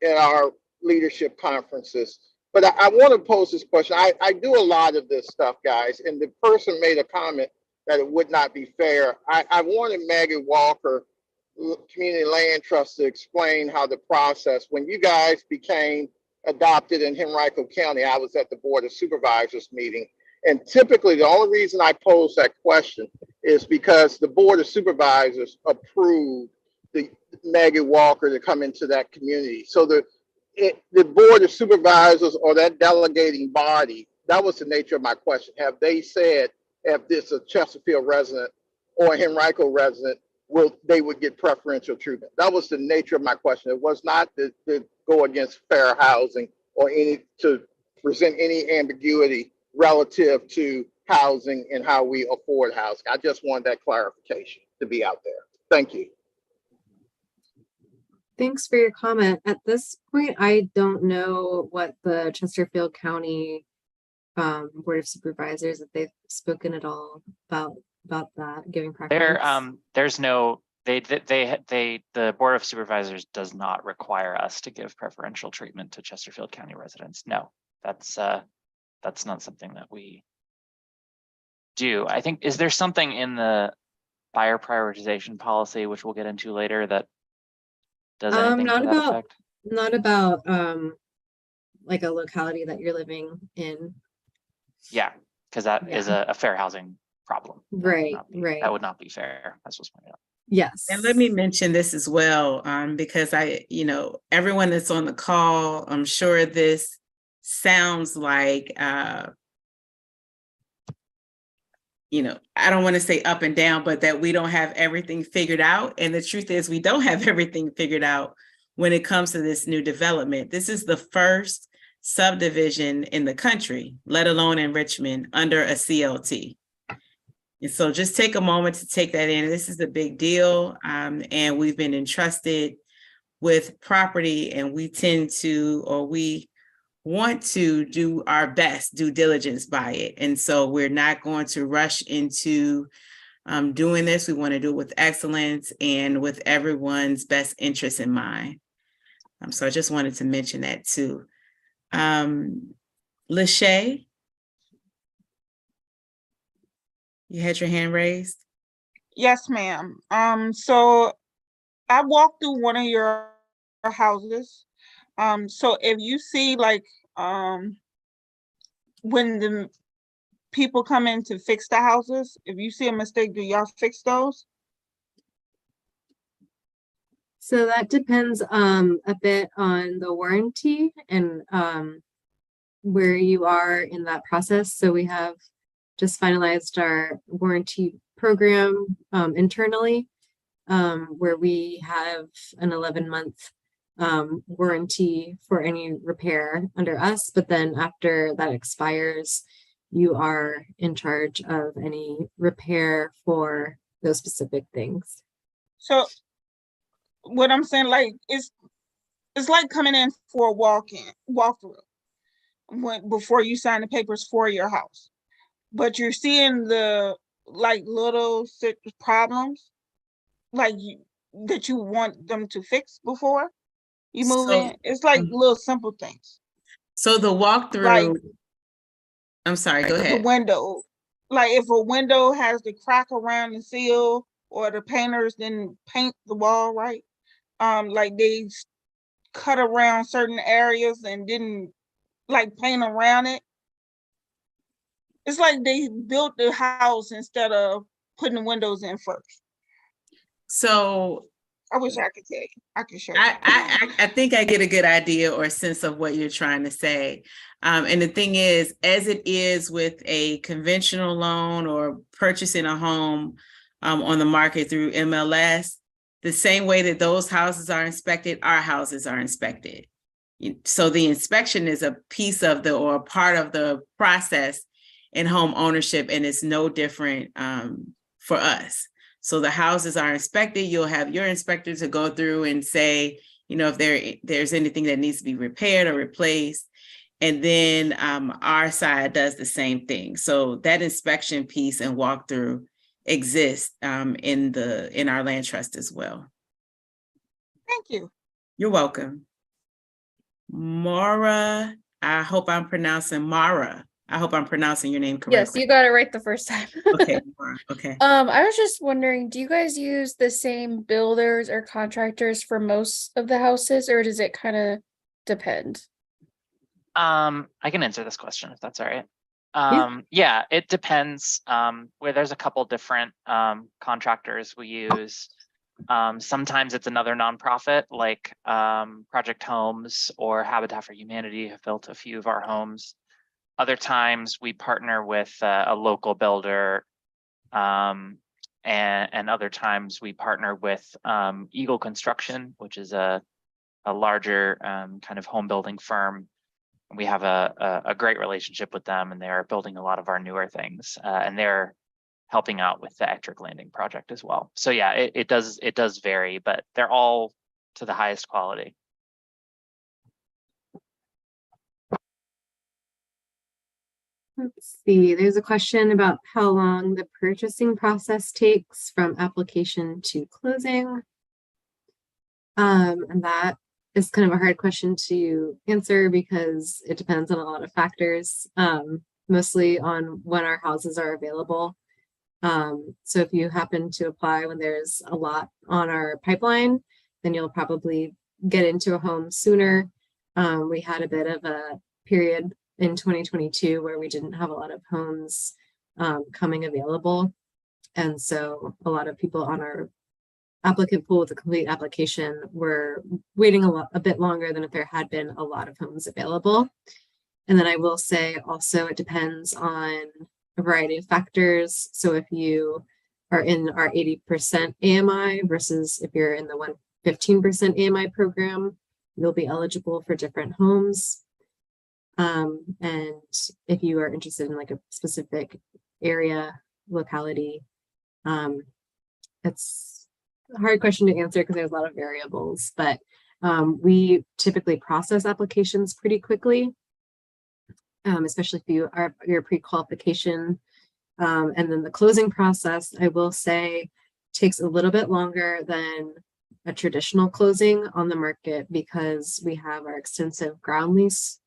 our leadership conferences. But I want to pose this question. I do a lot of this stuff, guys, and the person made a comment that it would not be fair. I wanted Maggie Walker, Community Land Trust, to explain how the process, when you guys became adopted in Henrico County, I was at the Board of Supervisors meeting. And typically the only reason I pose that question is because the Board of Supervisors approved the Maggie Walker to come into that community. So the board of supervisors or that delegating body, that was the nature of my question. Have they said if this is a Chesterfield resident or a Henrico resident, they would get preferential treatment? That was the nature of my question. It was not to go against fair housing or to present any ambiguity relative to housing and how we afford housing. I just wanted that clarification to be out there. Thank you. Thanks for your comment. At this point, I don't know what the Chesterfield County Board of Supervisors, if they've spoken at all about that, giving preference. There's no, the Board of Supervisors does not require us to give preferential treatment to Chesterfield County residents. No, that's not something that we do. I think, is there something in the buyer prioritization policy, which we'll get into later, that does anything not to that about effect? not about like a locality that you're living in. Yeah, because that is a fair housing problem. Right, right. That would not be fair. That's what's pointed out. Yes. And let me mention this as well, because everyone that's on the call, I'm sure this sounds like, I don't want to say up and down, but that we don't have everything figured out. And the truth is we don't have everything figured out when it comes to this new development. This is the first subdivision in the country, let alone in Richmond, under a CLT. And so just take a moment to take that in. This is a big deal. And we've been entrusted with property, and we want to do our best due diligence by it. And so we're not going to rush into doing this. We want to do it with excellence and with everyone's best interest in mind. So I just wanted to mention that too. Lachey, you had your hand raised? Yes, ma'am. So I walked through one of your houses. So if you see when the people come in to fix the houses, if you see a mistake, do y'all fix those? So that depends a bit on the warranty and where you are in that process. So we have just finalized our warranty program internally, where we have an 11-month warranty for any repair under us, but then after that expires, you are in charge of any repair for those specific things. So what I'm saying, it's like coming in for a walkthrough before you sign the papers for your house, but you're seeing the little problems that you want them to fix before you move in. It's little simple things. So the walkthrough, I'm sorry, go ahead. The window, if a window has the crack around the seal, or the painters didn't paint the wall right, they cut around certain areas and didn't paint around it. It's like they built the house instead of putting the windows in first. So I wish I could tell you. I could show you. I think I get a good idea or a sense of what you're trying to say. And the thing is, as it is with a conventional loan or purchasing a home on the market through MLS, the same way that those houses are inspected, our houses are inspected. So the inspection is a piece of or a part of the process in home ownership, and it's no different for us. So the houses are inspected. You'll have your inspector to go through and say, if there's anything that needs to be repaired or replaced. And then our side does the same thing. So that inspection piece and walkthrough exists in our land trust as well. Thank you. You're welcome. Mara, I hope I'm pronouncing your name correctly. Yes, you got it right the first time. Okay, Mara, okay. I was just wondering, do you guys use the same builders or contractors for most of the houses, or does it kind of depend? I can answer this question if that's all right. Yeah, it depends. Where there's a couple different contractors we use. Sometimes it's another nonprofit like Project Homes or Habitat for Humanity have built a few of our homes. Other times we partner with a local builder, and other times we partner with Eagle Construction, which is a larger kind of home building firm. We have a great relationship with them, and they're building a lot of our newer things, and they're helping out with the electric landing project as well. So yeah, it does vary, but they're all to the highest quality. Let's see, there's a question about how long the purchasing process takes from application to closing. And that is kind of a hard question to answer because it depends on a lot of factors, mostly on when our houses are available. So if you happen to apply when there's a lot on our pipeline, then you'll probably get into a home sooner. We had a bit of a period in 2022 where we didn't have a lot of homes coming available. And so a lot of people on our applicant pool with a complete application were waiting a bit longer than if there had been a lot of homes available. And then I will say also it depends on a variety of factors. So if you are in our 80% AMI versus if you're in the 15% AMI program, you'll be eligible for different homes. And if you are interested in like a specific area, locality, it's a hard question to answer because there's a lot of variables, but we typically process applications pretty quickly, especially if you're pre-qualification. And then the closing process, I will say, takes a little bit longer than a traditional closing on the market because we have our extensive ground lease.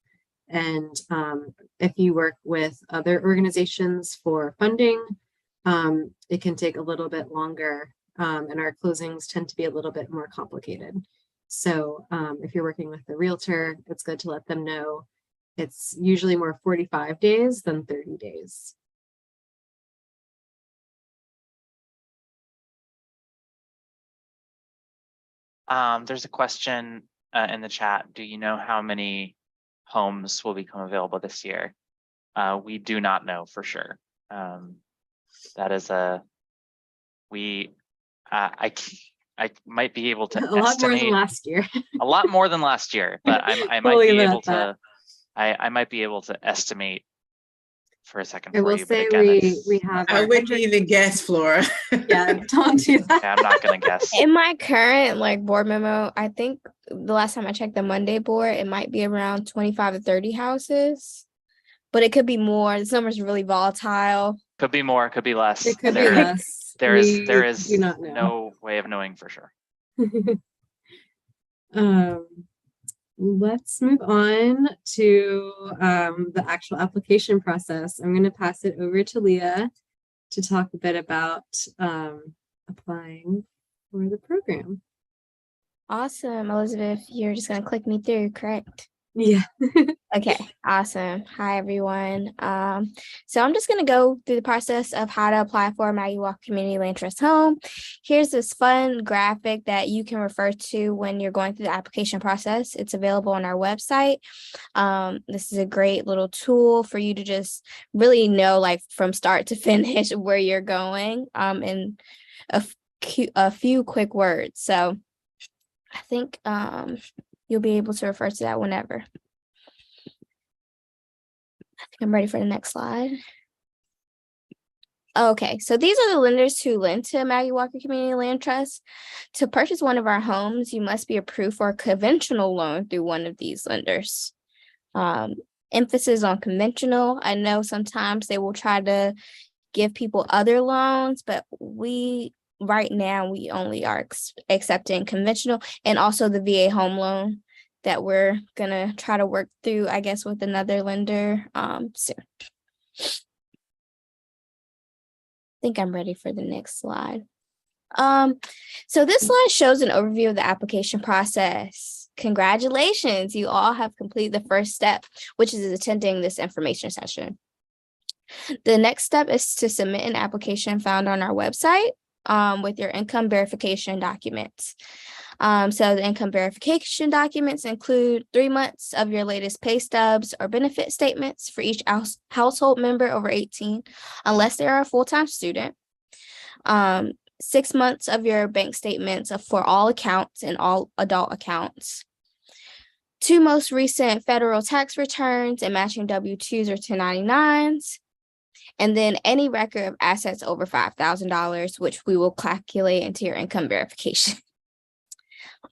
And if you work with other organizations for funding, it can take a little bit longer, and our closings tend to be a little bit more complicated. So if you're working with a realtor, it's good to let them know it's usually more 45 days than 30 days. There's a question in the chat. Do you know how many homes will become available this year? We do not know for sure. That is I might be able to a lot estimate more than last year. a lot more than last year, but I might be able to I might be able to estimate for a second I for will you. say but again, we have. I wouldn't even guess, Flora. Yeah, don't do that. yeah, I'm not gonna guess. In my current like board memo, I think the last time I checked the Monday board, it might be around 25 to 30 houses, but it could be more. This number is really volatile. Could be more, could be less. It could be less. There is do not know. no way of knowing for sure. Let's move on to the actual application process. I'm going to pass it over to Leah to talk a bit about applying for the program. Awesome, Elizabeth. You're just going to click me through, correct? Yeah. Okay, awesome. Hi, everyone. So I'm just going to go through the process of how to apply for a Maggie Walker Community Land Trust home. Here's this fun graphic that you can refer to when you're going through the application process. It's available on our website. This is a great little tool for you to just really know, like from start to finish, where you're going in a few quick words. So I think you'll be able to refer to that whenever. I think I'm ready for the next slide. Okay, so these are the lenders who lend to Maggie Walker Community Land Trust. To purchase one of our homes, you must be approved for a conventional loan through one of these lenders. Emphasis on conventional. I know sometimes they will try to give people other loans, but right now we only are accepting conventional, and also the VA home loan that we're gonna try to work through, I guess, with another lender soon. I think I'm ready for the next slide. So this slide shows an overview of the application process. Congratulations, you all have completed the first step, which is attending this information session. The next step is to submit an application found on our website. with your income verification documents. So the income verification documents include 3 months of your latest pay stubs or benefit statements for each household member over 18, unless they are a full-time student. 6 months of your bank statements for all accounts and all adult accounts. 2 most recent federal tax returns and matching W-2s or 1099s. And then any record of assets over $5,000, which we will calculate into your income verification.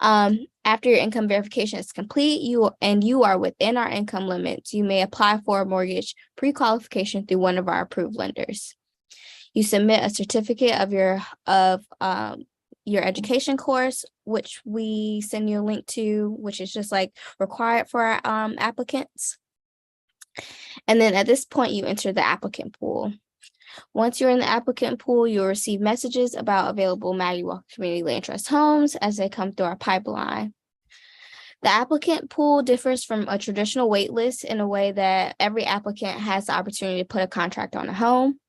After your income verification is complete, you are within our income limits, you may apply for a mortgage pre-qualification through one of our approved lenders. You submit a certificate of your education course, which we send you a link to, which is just like required for our applicants. And then at this point, you enter the applicant pool. Once you're in the applicant pool, you'll receive messages about available Maggie Walker Community Land Trust homes as they come through our pipeline. The applicant pool differs from a traditional wait list in a way that every applicant has the opportunity to put a contract on a home.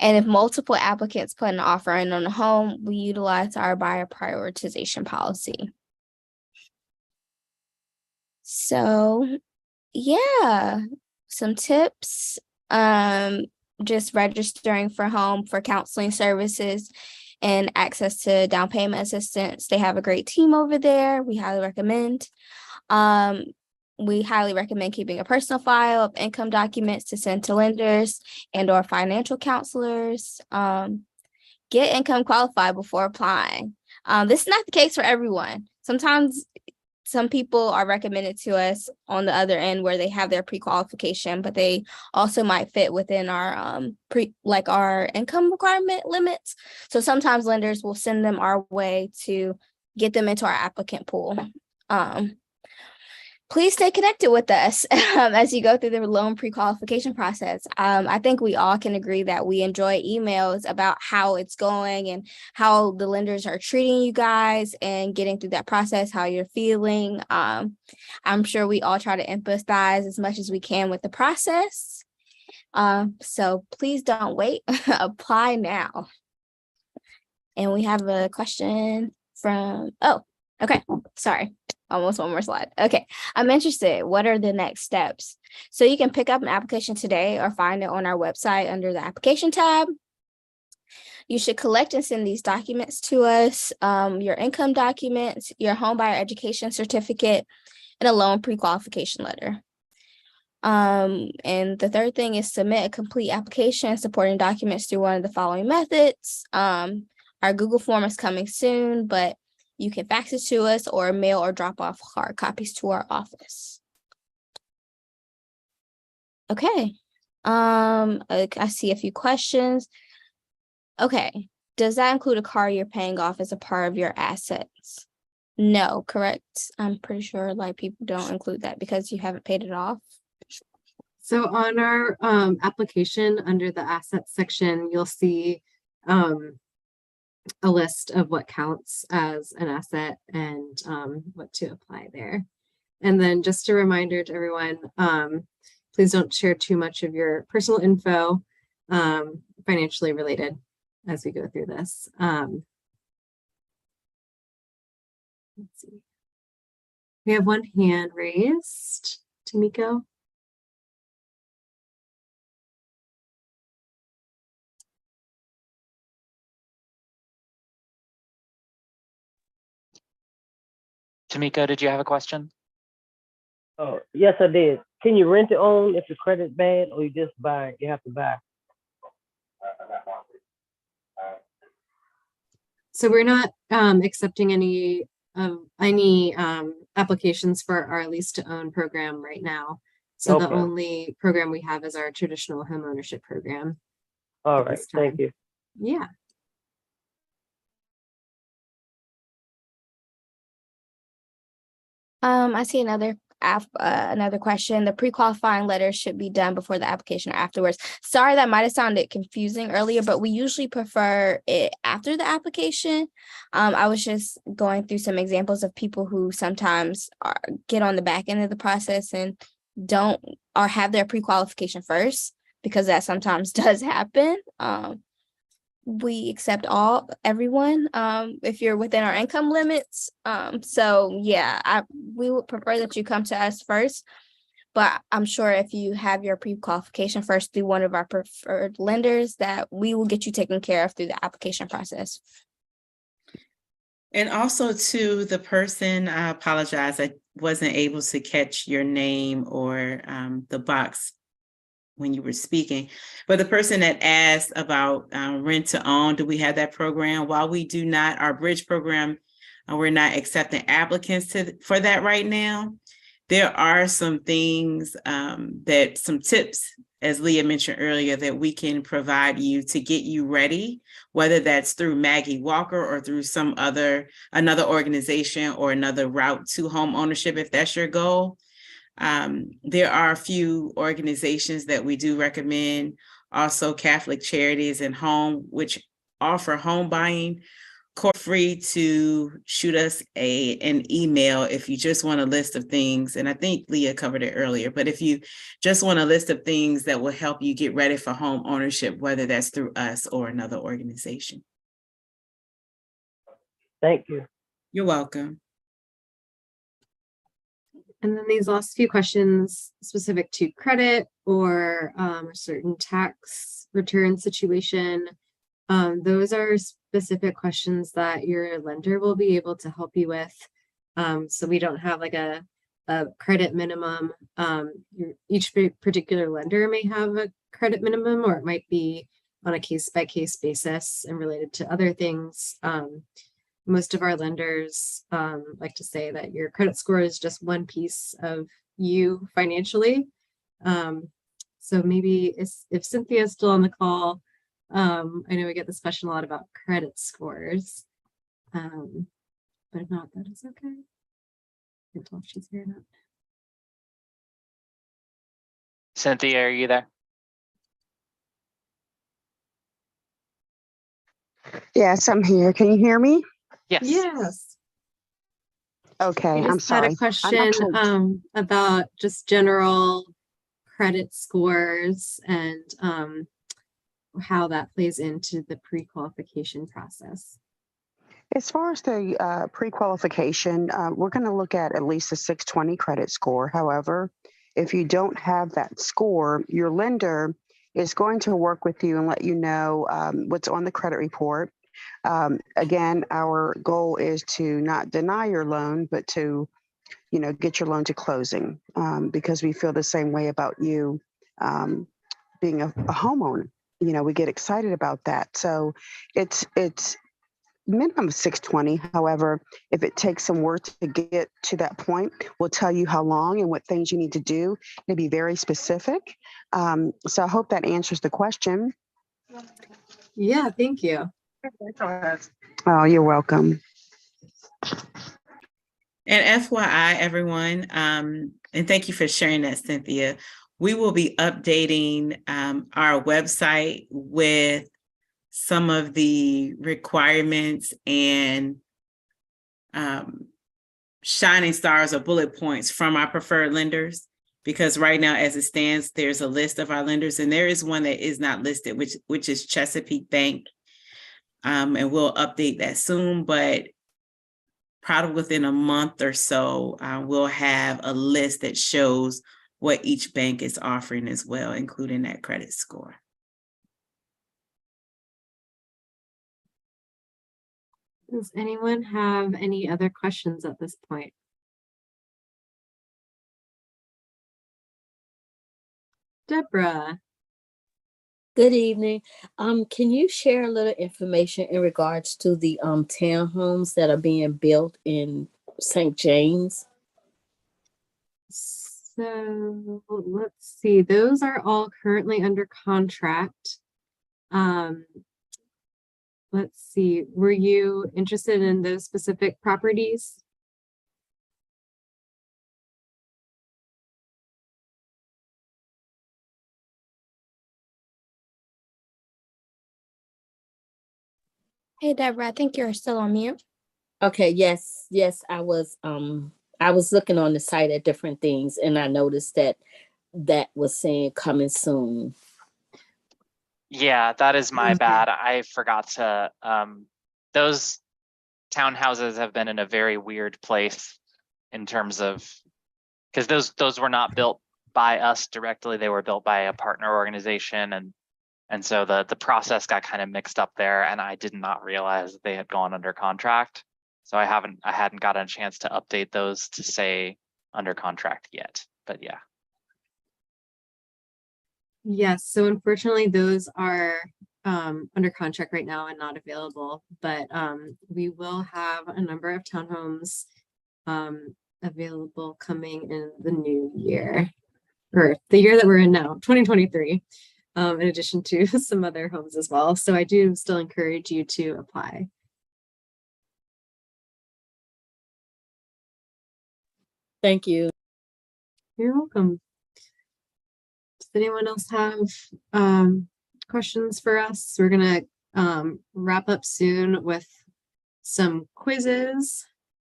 And if multiple applicants put an offer in on a home, we utilize our buyer prioritization policy. So, yeah, some tips. Just registering for home for counseling services and access to down payment assistance. They have a great team over there. We highly recommend. We highly recommend keeping a personal file of income documents to send to lenders and or financial counselors. Get income qualified before applying. This is not the case for everyone. Sometimes some people are recommended to us on the other end where they have their pre-qualification, but they also might fit within our our income requirement limits. So sometimes lenders will send them our way to get them into our applicant pool. Please stay connected with us as you go through the loan pre-qualification process. I think we all can agree that we enjoy emails about how it's going and how the lenders are treating you guys and getting through that process, how you're feeling. I'm sure we all try to empathize as much as we can with the process. So please don't wait, apply now. And we have a question from, okay, sorry. Almost one more slide. Okay, I'm interested. What are the next steps? So you can pick up an application today or find it on our website under the application tab. You should collect and send these documents to us, your income documents, your home buyer education certificate, and a loan pre-qualification letter. And the third thing is submit a complete application supporting documents through one of the following methods. Our Google form is coming soon, but you can fax it to us or mail or drop off hard copies to our office. Okay. I see a few questions. Okay. Does that include a car you're paying off as a part of your assets? No, correct? I'm pretty sure like people don't include that because you haven't paid it off. So on our application under the assets section, you'll see a list of what counts as an asset and what to apply there. And then just a reminder to everyone, please don't share too much of your personal info, financially related, as we go through this. Let's see. We have one hand raised. Tamiko. Tamiko, did you have a question? Oh, yes, I did. Can you rent it on if the credit's bad, or you just buy it? You have to buy. So we're not accepting any applications for our lease to own program right now. So Okay. the only program we have is our traditional home ownership program. All right, thank you. Yeah. I see another question. The pre-qualifying letter should be done before the application or afterwards. Sorry, that might have sounded confusing earlier, but we usually prefer it after the application. I was just going through some examples of people who sometimes get on the back end of the process and don't or have their pre-qualification first, because that sometimes does happen. we accept everyone, if you're within our income limits. So yeah, we would prefer that you come to us first, but I'm sure if you have your pre-qualification first through one of our preferred lenders, that we will get you taken care of through the application process. And also to the person, I apologize, I wasn't able to catch your name or the box when you were speaking, but the person that asked about rent to own, do we have that program? While we do not, our bridge program, we're not accepting applicants for that right now. There are some things some tips, as Leah mentioned earlier, that we can provide you to get you ready, whether that's through Maggie Walker or through another organization or another route to home ownership, if that's your goal. There are a few organizations that we do recommend, also Catholic Charities and Home, which offer home buying. Free to shoot us an email if you just want a list of things. And I think Leah covered it earlier, but if you just want a list of things that will help you get ready for home ownership, whether that's through us or another organization. Thank you. You're welcome. And then these last few questions specific to credit or a certain tax return situation. Those are specific questions that your lender will be able to help you with. So we don't have like a credit minimum. Each particular lender may have a credit minimum, or it might be on a case-by-case basis and related to other things. Most of our lenders like to say that your credit score is just one piece of you financially. So maybe if Cynthia is still on the call, I know we get this question a lot about credit scores, but if not, that is okay. I can't tell if she's here or not. Cynthia, are you there? Yes, I'm here. Can you hear me? Yes. Yes. Okay, We I'm just had sorry. a question about just general credit scores and how that plays into the pre-qualification process. As far as the pre-qualification, we're going to look at least a 620 credit score. However, if you don't have that score, your lender is going to work with you and let you know what's on the credit report. Again, our goal is to not deny your loan, but to, get your loan to closing, because we feel the same way about you being a homeowner. We get excited about that. So it's minimum of 620. However, if it takes some work to get to that point, we'll tell you how long and what things you need to do to be very specific. So I hope that answers the question. Yeah, thank you. Oh, you're welcome. And FYI, everyone, and thank you for sharing that, Cynthia. We will be updating our website with some of the requirements and shining stars or bullet points from our preferred lenders, because right now, as it stands, there's a list of our lenders, and there is one that is not listed, which is Chesapeake Bank. And we'll update that soon, but probably within a month or so, we'll have a list that shows what each bank is offering as well, including that credit score. Does anyone have any other questions at this point? Deborah. Good evening. Can you share a little information in regards to the townhomes that are being built in St. James? So let's see, those are all currently under contract. Let's see, were you interested in those specific properties? Hey, Deborah, I think you're still on mute. Okay, yes, I was looking on the site at different things, and I noticed that was saying coming soon. Yeah, that is my Okay. bad. I forgot to, those townhouses have been in a very weird place in terms of, because those were not built by us directly. They were built by a partner organization, and so the process got kind of mixed up there, and I did not realize that they had gone under contract. So I hadn't gotten a chance to update those to say under contract yet, but yeah. Yes, so unfortunately, those are under contract right now and not available, but we will have a number of townhomes available coming in the new year, or the year that we're in now, 2023, in addition to some other homes as well. So I do still encourage you to apply. Thank you. You're welcome. Does anyone else have questions for us? We're gonna wrap up soon with some quizzes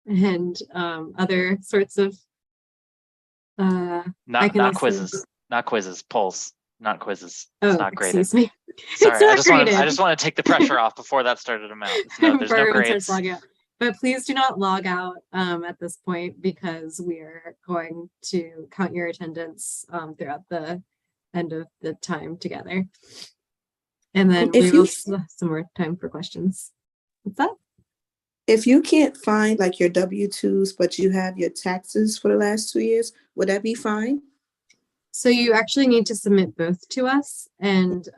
and other sorts of Not quizzes, polls, not quizzes. It's Oh, not graded. excuse me. Sorry, It's I not just want graded. to take the pressure off before that started to mount. No, there's Before no everyone grades. starts logging out. But please do not log out at this point, because we are going to count your attendance throughout the end of the time together. And then we If will you still have some more time for questions. What's that? if you can't find like your W-2s, but you have your taxes for the last 2 years, would that be fine? So you actually need to submit both to us, and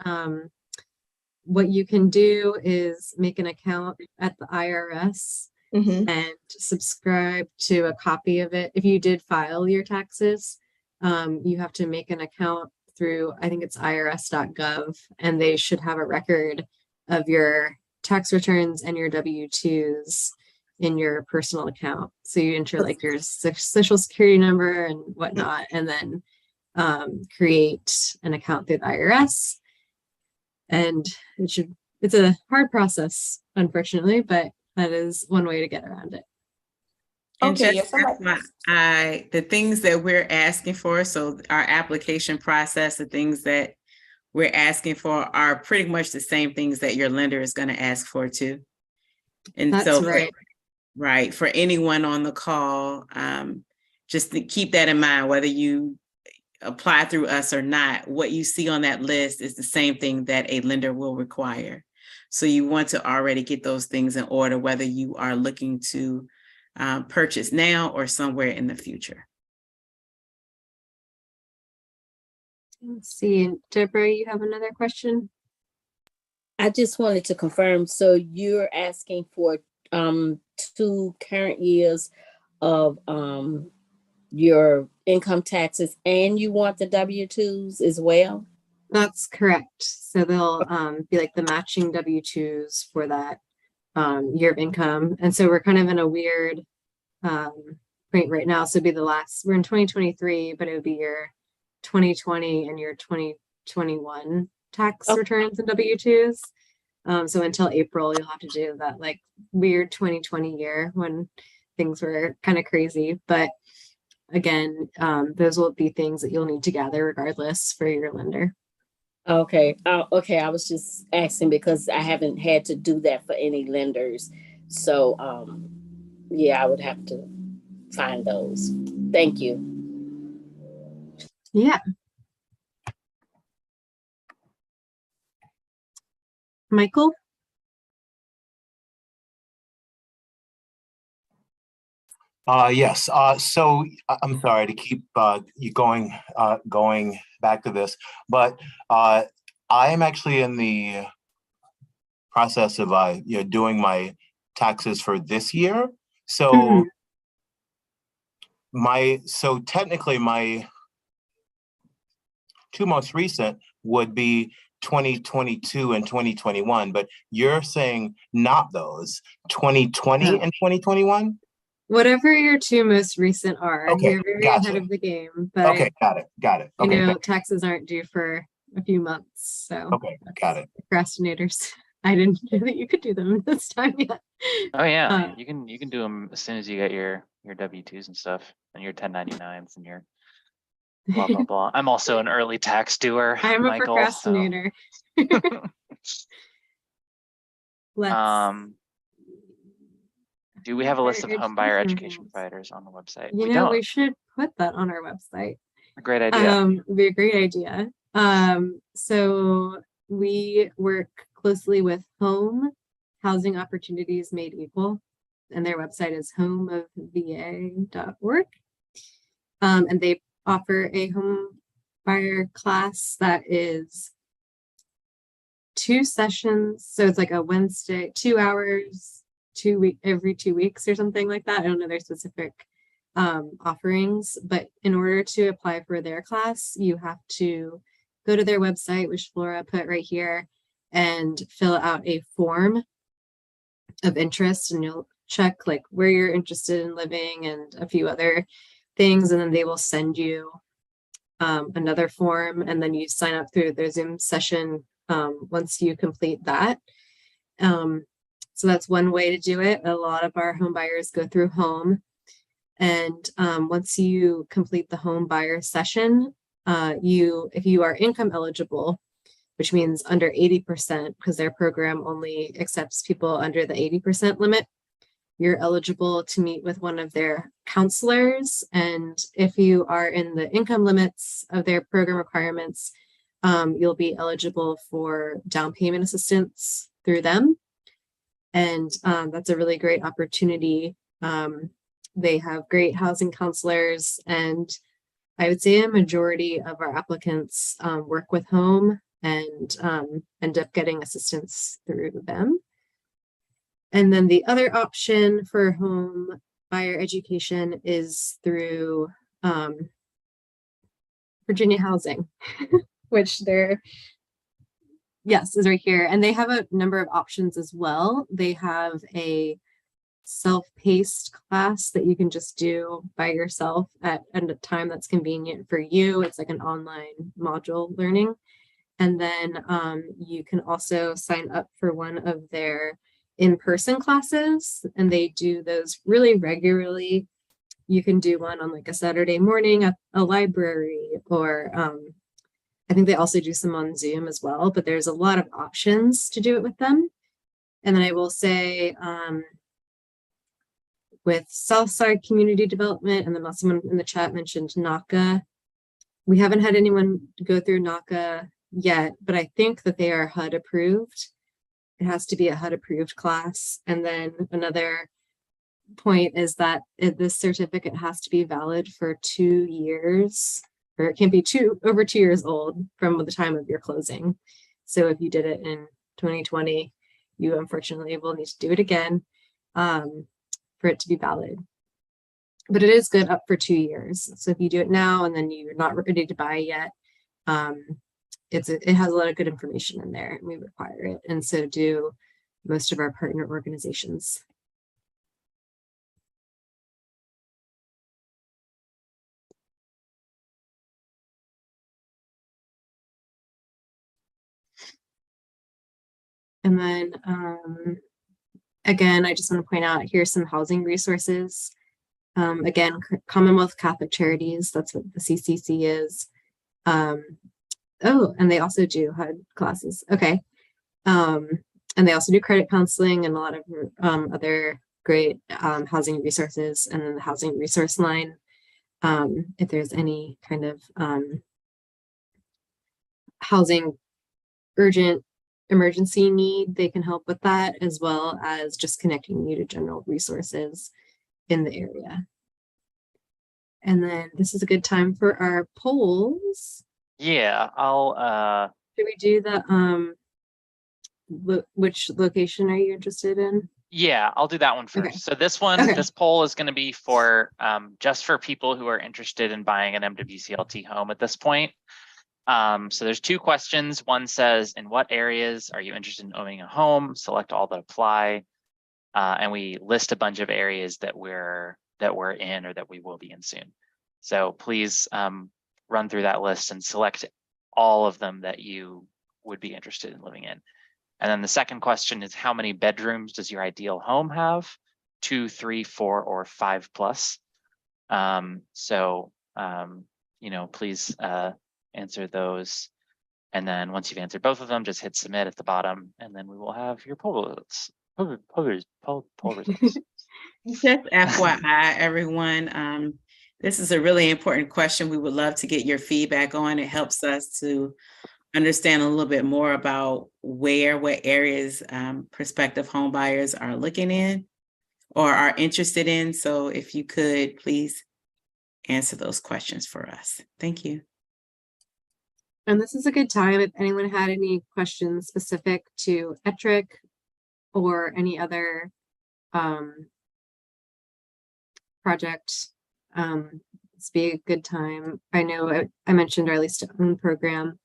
what you can do is make an account at the IRS Mm-hmm. and subscribe to a copy of it. If you did file your taxes, you have to make an account through, I think it's irs.gov, and they should have a record of your tax returns and your W-2s in your personal account. So you enter like your social security number and whatnot, and then create an account through the IRS. And it's a hard process, unfortunately, but that is one way to get around it. And Okay, just yes, the things that we're asking for, so our application process, the things that we're asking for are pretty much the same things that your lender is going to ask for too. And That's so, right. Right, for anyone on the call, just to keep that in mind, whether you apply through us or not, what you see on that list is the same thing that a lender will require. So you want to already get those things in order, whether you are looking to purchase now or somewhere in the future. Let's see, Deborah, you have another question? I just wanted to confirm, so you're asking for 2 current years of your income taxes, and you want the W-2s as well? That's correct. So they'll be like the matching W-2s for that year of income. And so we're kind of in a weird point right now. So it'd be we're in 2023, but it would be your 2020 and your 2021 tax returns and W-2s. So until April, you'll have to do that like weird 2020 year when things were kind of crazy. But again, those will be things that you'll need to gather regardless for your lender. Okay. Okay. I was just asking because I haven't had to do that for any lenders. So, yeah, I would have to find those. Thank you. Yeah. Michael? Yes. So I'm sorry to keep you going back to this, but I am actually in the process of doing my taxes for this year. So technically my 2 most recent would be 2022 and 2021, but you're saying not those 2020 and 2021? Whatever your 2 most recent are, Okay, you're very gotcha. ahead of the game. But Okay, got it. Okay, you know, taxes aren't due for a few months, so okay, got it. Procrastinators. I didn't know that you could do them this time yet. Oh yeah, you can do them as soon as you get your W-2s and stuff, and your 1099s and your blah, blah, blah. I'm also an early tax doer, I'm a Michael. procrastinator. Let's. Do we have a list of Higher home buyer education education rules. providers on the website? You We know, don't. we should put that on our website. A great idea. It'd be a great idea. So we work closely with Home Housing Opportunities Made Equal, and their website is homeofva.org. And they offer a home buyer class that is 2 sessions. So it's like a Wednesday, 2 hours, every 2 weeks or something like that. I don't know their specific offerings, but in order to apply for their class, you have to go to their website, which Flora put right here, and fill out a form of interest, and you'll check like where you're interested in living and a few other things, and then they will send you another form, and then you sign up through their Zoom session once you complete that. So that's one way to do it. A lot of our home buyers go through Home. And once you complete the home buyer session, if you are income eligible, which means under 80%, because their program only accepts people under the 80% limit, you're eligible to meet with one of their counselors. And if you are in the income limits of their program requirements, you'll be eligible for down payment assistance through them. And that's a really great opportunity. They have great housing counselors, and I would say a majority of our applicants work with Home and end up getting assistance through them. And then the other option for home buyer education is through Virginia Housing, which is right here. And they have a number of options as well. They have a self-paced class that you can just do by yourself at a time that's convenient for you. It's like an online module learning. And then you can also sign up for one of their in-person classes, and they do those really regularly. You can do one on like a Saturday morning at a library, or I think they also do some on Zoom as well, but there's a lot of options to do it with them. And then I will say, with Southside Community Development, and then someone in the chat mentioned NACA. We haven't had anyone go through NACA yet, but I think that they are HUD approved. It has to be a HUD approved class. And then another point is that this certificate has to be valid for 2 years, or it can be over 2 years old from the time of your closing. So if you did it in 2020, you unfortunately will need to do it again. For it to be valid, but it is good up for 2 years. So if you do it now and then you're not ready to buy yet, it has a lot of good information in there, and we require it, and so do most of our partner organizations. And then again, I just want to point out, here's some housing resources. Again, Commonwealth Catholic Charities, that's what the CCC is. Oh, and they also do HUD classes. Okay. And they also do credit counseling and a lot of other great housing resources. And then the housing resource line, if there's any kind of housing urgent emergency need, they can help with that, as well as just connecting you to general resources in the area. And then this is a good time for our polls. Yeah, I'll Should we do the which location are you interested in? Yeah, I'll do that one first. Okay. So this one, Okay. this poll is going to be for just for people who are interested in buying an MWCLT home at this point. So there's 2 questions. One says, in what areas are you interested in owning a home? Select all that apply. And we list a bunch of areas that we're in or that we will be in soon. So please run through that list and select all of them that you would be interested in living in. And then the second question is, how many bedrooms does your ideal home have? 2, 3, 4, or 5 plus. please answer those. And then once you've answered both of them, just hit submit at the bottom, and then we will have your poll results. Poll results. Just FYI, everyone, this is a really important question. We would love to get your feedback on. It helps us to understand a little bit more about what areas prospective home buyers are looking in or are interested in. So if you could please answer those questions for us. Thank you. And this is a good time if anyone had any questions specific to ETRIC or any other project. This be a good time. I know I mentioned our lease to own program.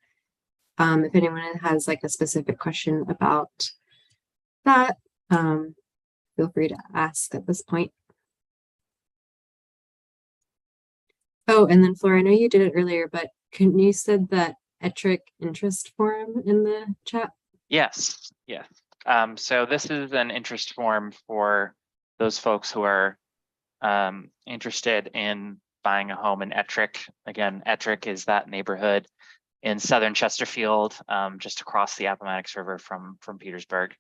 If anyone has like a specific question about that, feel free to ask at this point. Oh, and then Flora, I know you did it earlier, but you said that ETRIC interest form in the chat? Yes. So this is an interest form for those folks who are interested in buying a home in Ettrick. Again, Ettrick is that neighborhood in southern Chesterfield, just across the Appomattox River from Petersburg.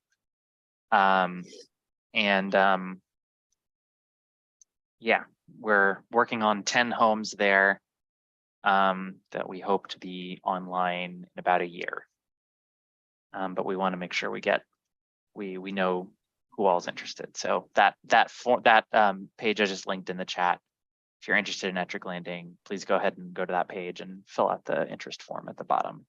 Yeah, we're working on 10 homes there that we hope to be online in about a year. But we want to make sure we know who all is interested. So that page I just linked in the chat. If you're interested in Ettrick Landing, please go ahead and go to that page and fill out the interest form at the bottom.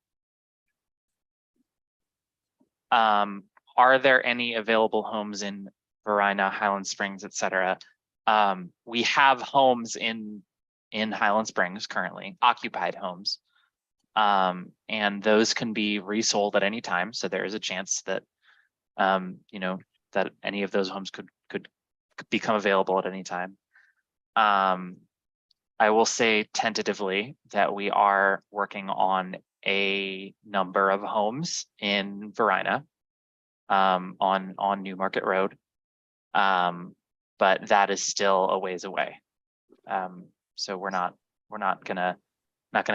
Are there any available homes in Varina, Highland Springs, etc.? We have homes in Highland Springs currently, occupied homes. And those can be resold at any time. So there is a chance that that any of those homes could become available at any time. I will say tentatively that we are working on a number of homes in Varina on New Market Road, but that is still a ways away. So we're not gonna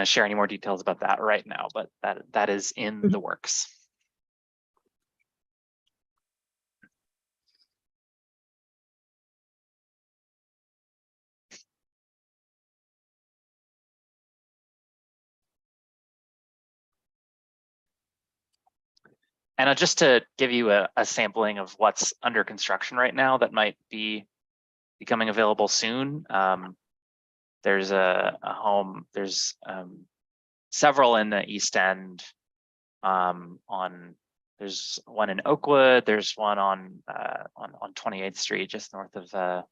share any more details about that right now, but that is in the works. And just to give you a sampling of what's under construction right now that might be becoming available soon. There's a home, there's several in the East End. There's one in Oakwood, there's one on 28th Street, just north of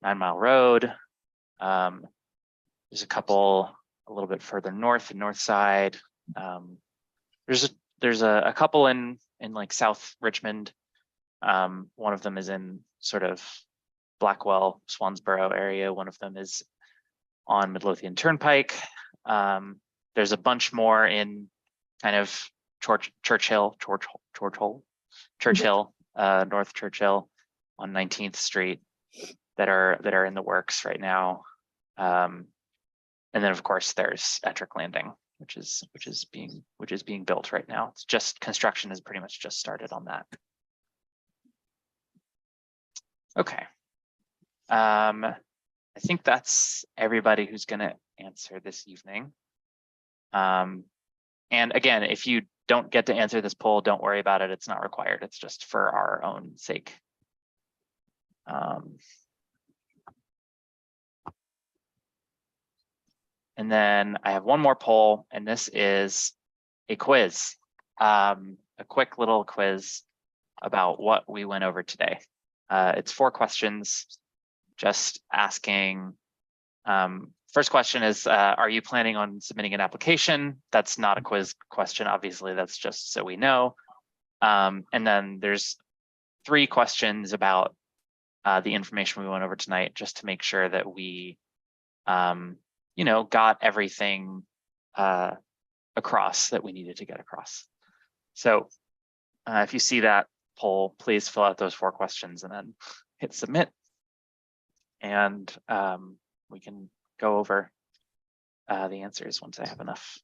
9 Mile Road. There's a couple a little bit further north, the north side. There's a couple in like South Richmond. One of them is in sort of Blackwell, Swansboro area. One of them is on Midlothian Turnpike. There's a bunch more in kind of Churchill, North Churchill on 19th Street that are in the works right now. And then of course there's Ettrick Landing, which is being built right now. It's just construction has pretty much just started on that. Okay. I think that's everybody who's going to answer this evening. And again, if you don't get to answer this poll, don't worry about it. It's not required. It's just for our own sake. And then I have one more poll, and this is a quiz, a quick little quiz about what we went over today. It's 4 questions, just asking. First question is, are you planning on submitting an application? That's not a quiz question, obviously, that's just so we know. And then there's 3 questions about the information we went over tonight, just to make sure that we got everything across that we needed to get across. So if you see that poll, please fill out those 4 questions and then hit submit. And we can go over the answers once I have enough.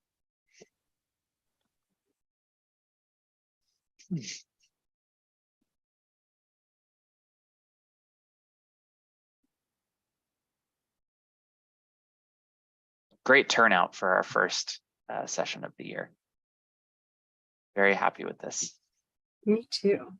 Great turnout for our first session of the year. Very happy with this. Me too.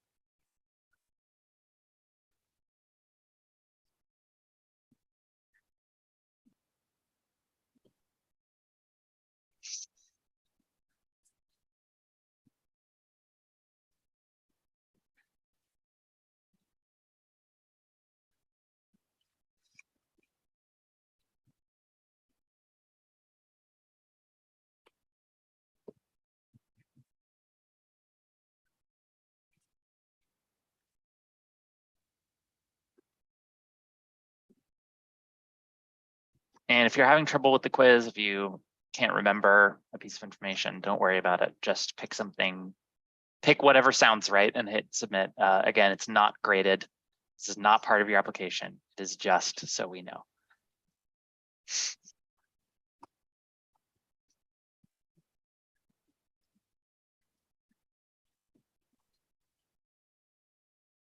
And if you're having trouble with the quiz, if you can't remember a piece of information, don't worry about it. Just pick something, pick whatever sounds right and hit submit. Again, it's not graded. This is not part of your application. It is just so we know.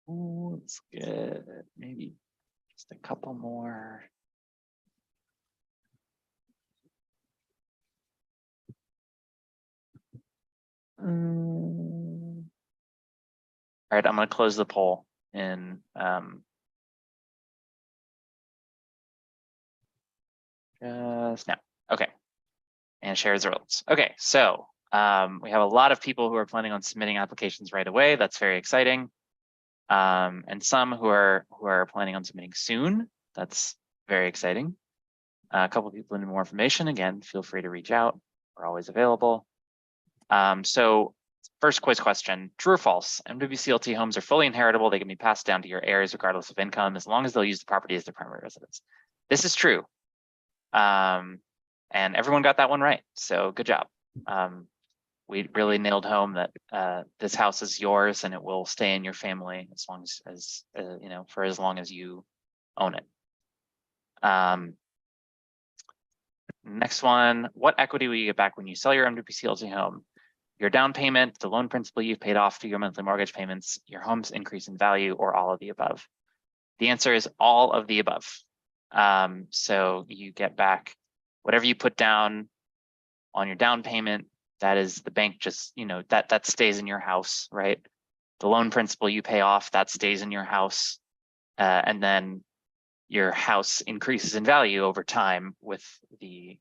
Oh, it's good. Maybe just a couple more. All right, I'm going to close the poll in just now. Okay, and share the results. Okay, so we have a lot of people who are planning on submitting applications right away. That's very exciting. And some who are planning on submitting soon. That's very exciting. A couple of people need more information. Again, feel free to reach out. We're always available. So first quiz question, true or false? MWCLT homes are fully inheritable. They can be passed down to your heirs regardless of income, as long as they'll use the property as their primary residence. This is true. And everyone got that one right. So good job. We really nailed home that this house is yours and it will stay in your family as long as you know, for as long as you own it. Next one, what equity will you get back when you sell your MWCLT home? Your down payment, the loan principal you've paid off through your monthly mortgage payments, your home's increase in value, or all of the above? The answer is all of the above. So you get back whatever you put down on your down payment. That is the bank just, you know, that stays in your house, right? The loan principal you pay off, that stays in your house. And then your house increases in value over time with the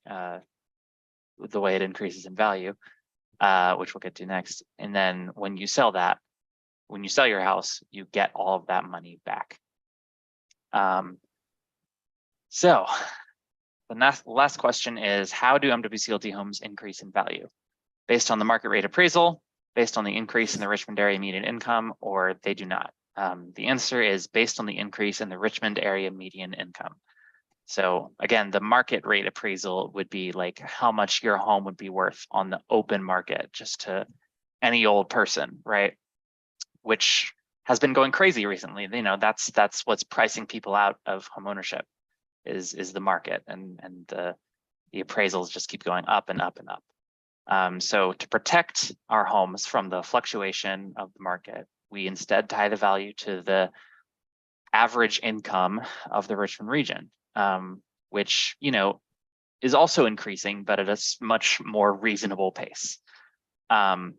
way it increases in value, which we'll get to next. And then when you sell that, when you sell your house, you get all of that money back. So the last question is, how do MWCLT homes increase in value? Based on the market rate appraisal, based on the increase in the Richmond area median income, or they do not? The answer is based on the increase in the Richmond area median income. So again, the market rate appraisal would be like how much your home would be worth on the open market, just to any old person, right? Which has been going crazy recently. You know, that's what's pricing people out of homeownership is the market, and the appraisals just keep going up and up and up. So to protect our homes from the fluctuation of the market, we instead tie the value to the average income of the Richmond region, which, you know, is also increasing, but at a much more reasonable pace. And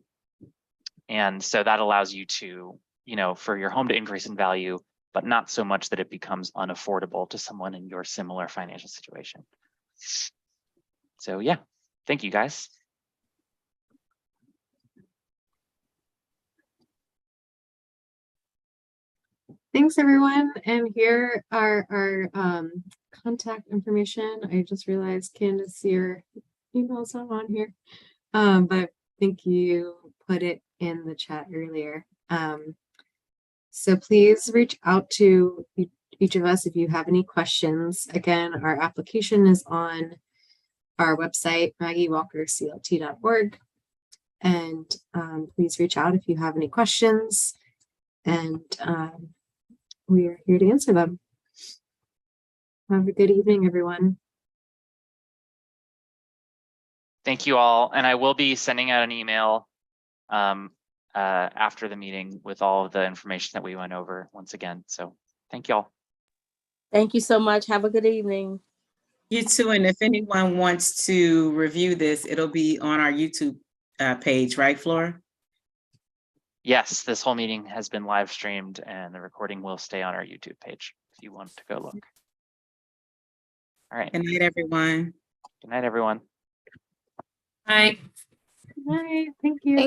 so that allows you to, you know, for your home to increase in value, but not so much that it becomes unaffordable to someone in your similar financial situation. So yeah, thank you guys. Thanks, everyone. And here are our contact information. I just realized, Candace, your email's not on here, but I think you put it in the chat earlier. So please reach out to each of us if you have any questions. Again, our application is on our website, MaggieWalkerCLT.org. And please reach out if you have any questions. And we are here to answer them. Have a good evening, everyone. Thank you all. And I will be sending out an email after the meeting with all of the information that we went over once again. So thank you all. Thank you so much. Have a good evening. You too. And if anyone wants to review this, it'll be on our YouTube page, right, Flora? Yes, this whole meeting has been live streamed and the recording will stay on our YouTube page if you want to go look. All right. Good night, everyone. Good night, everyone. Bye. All right, thank you.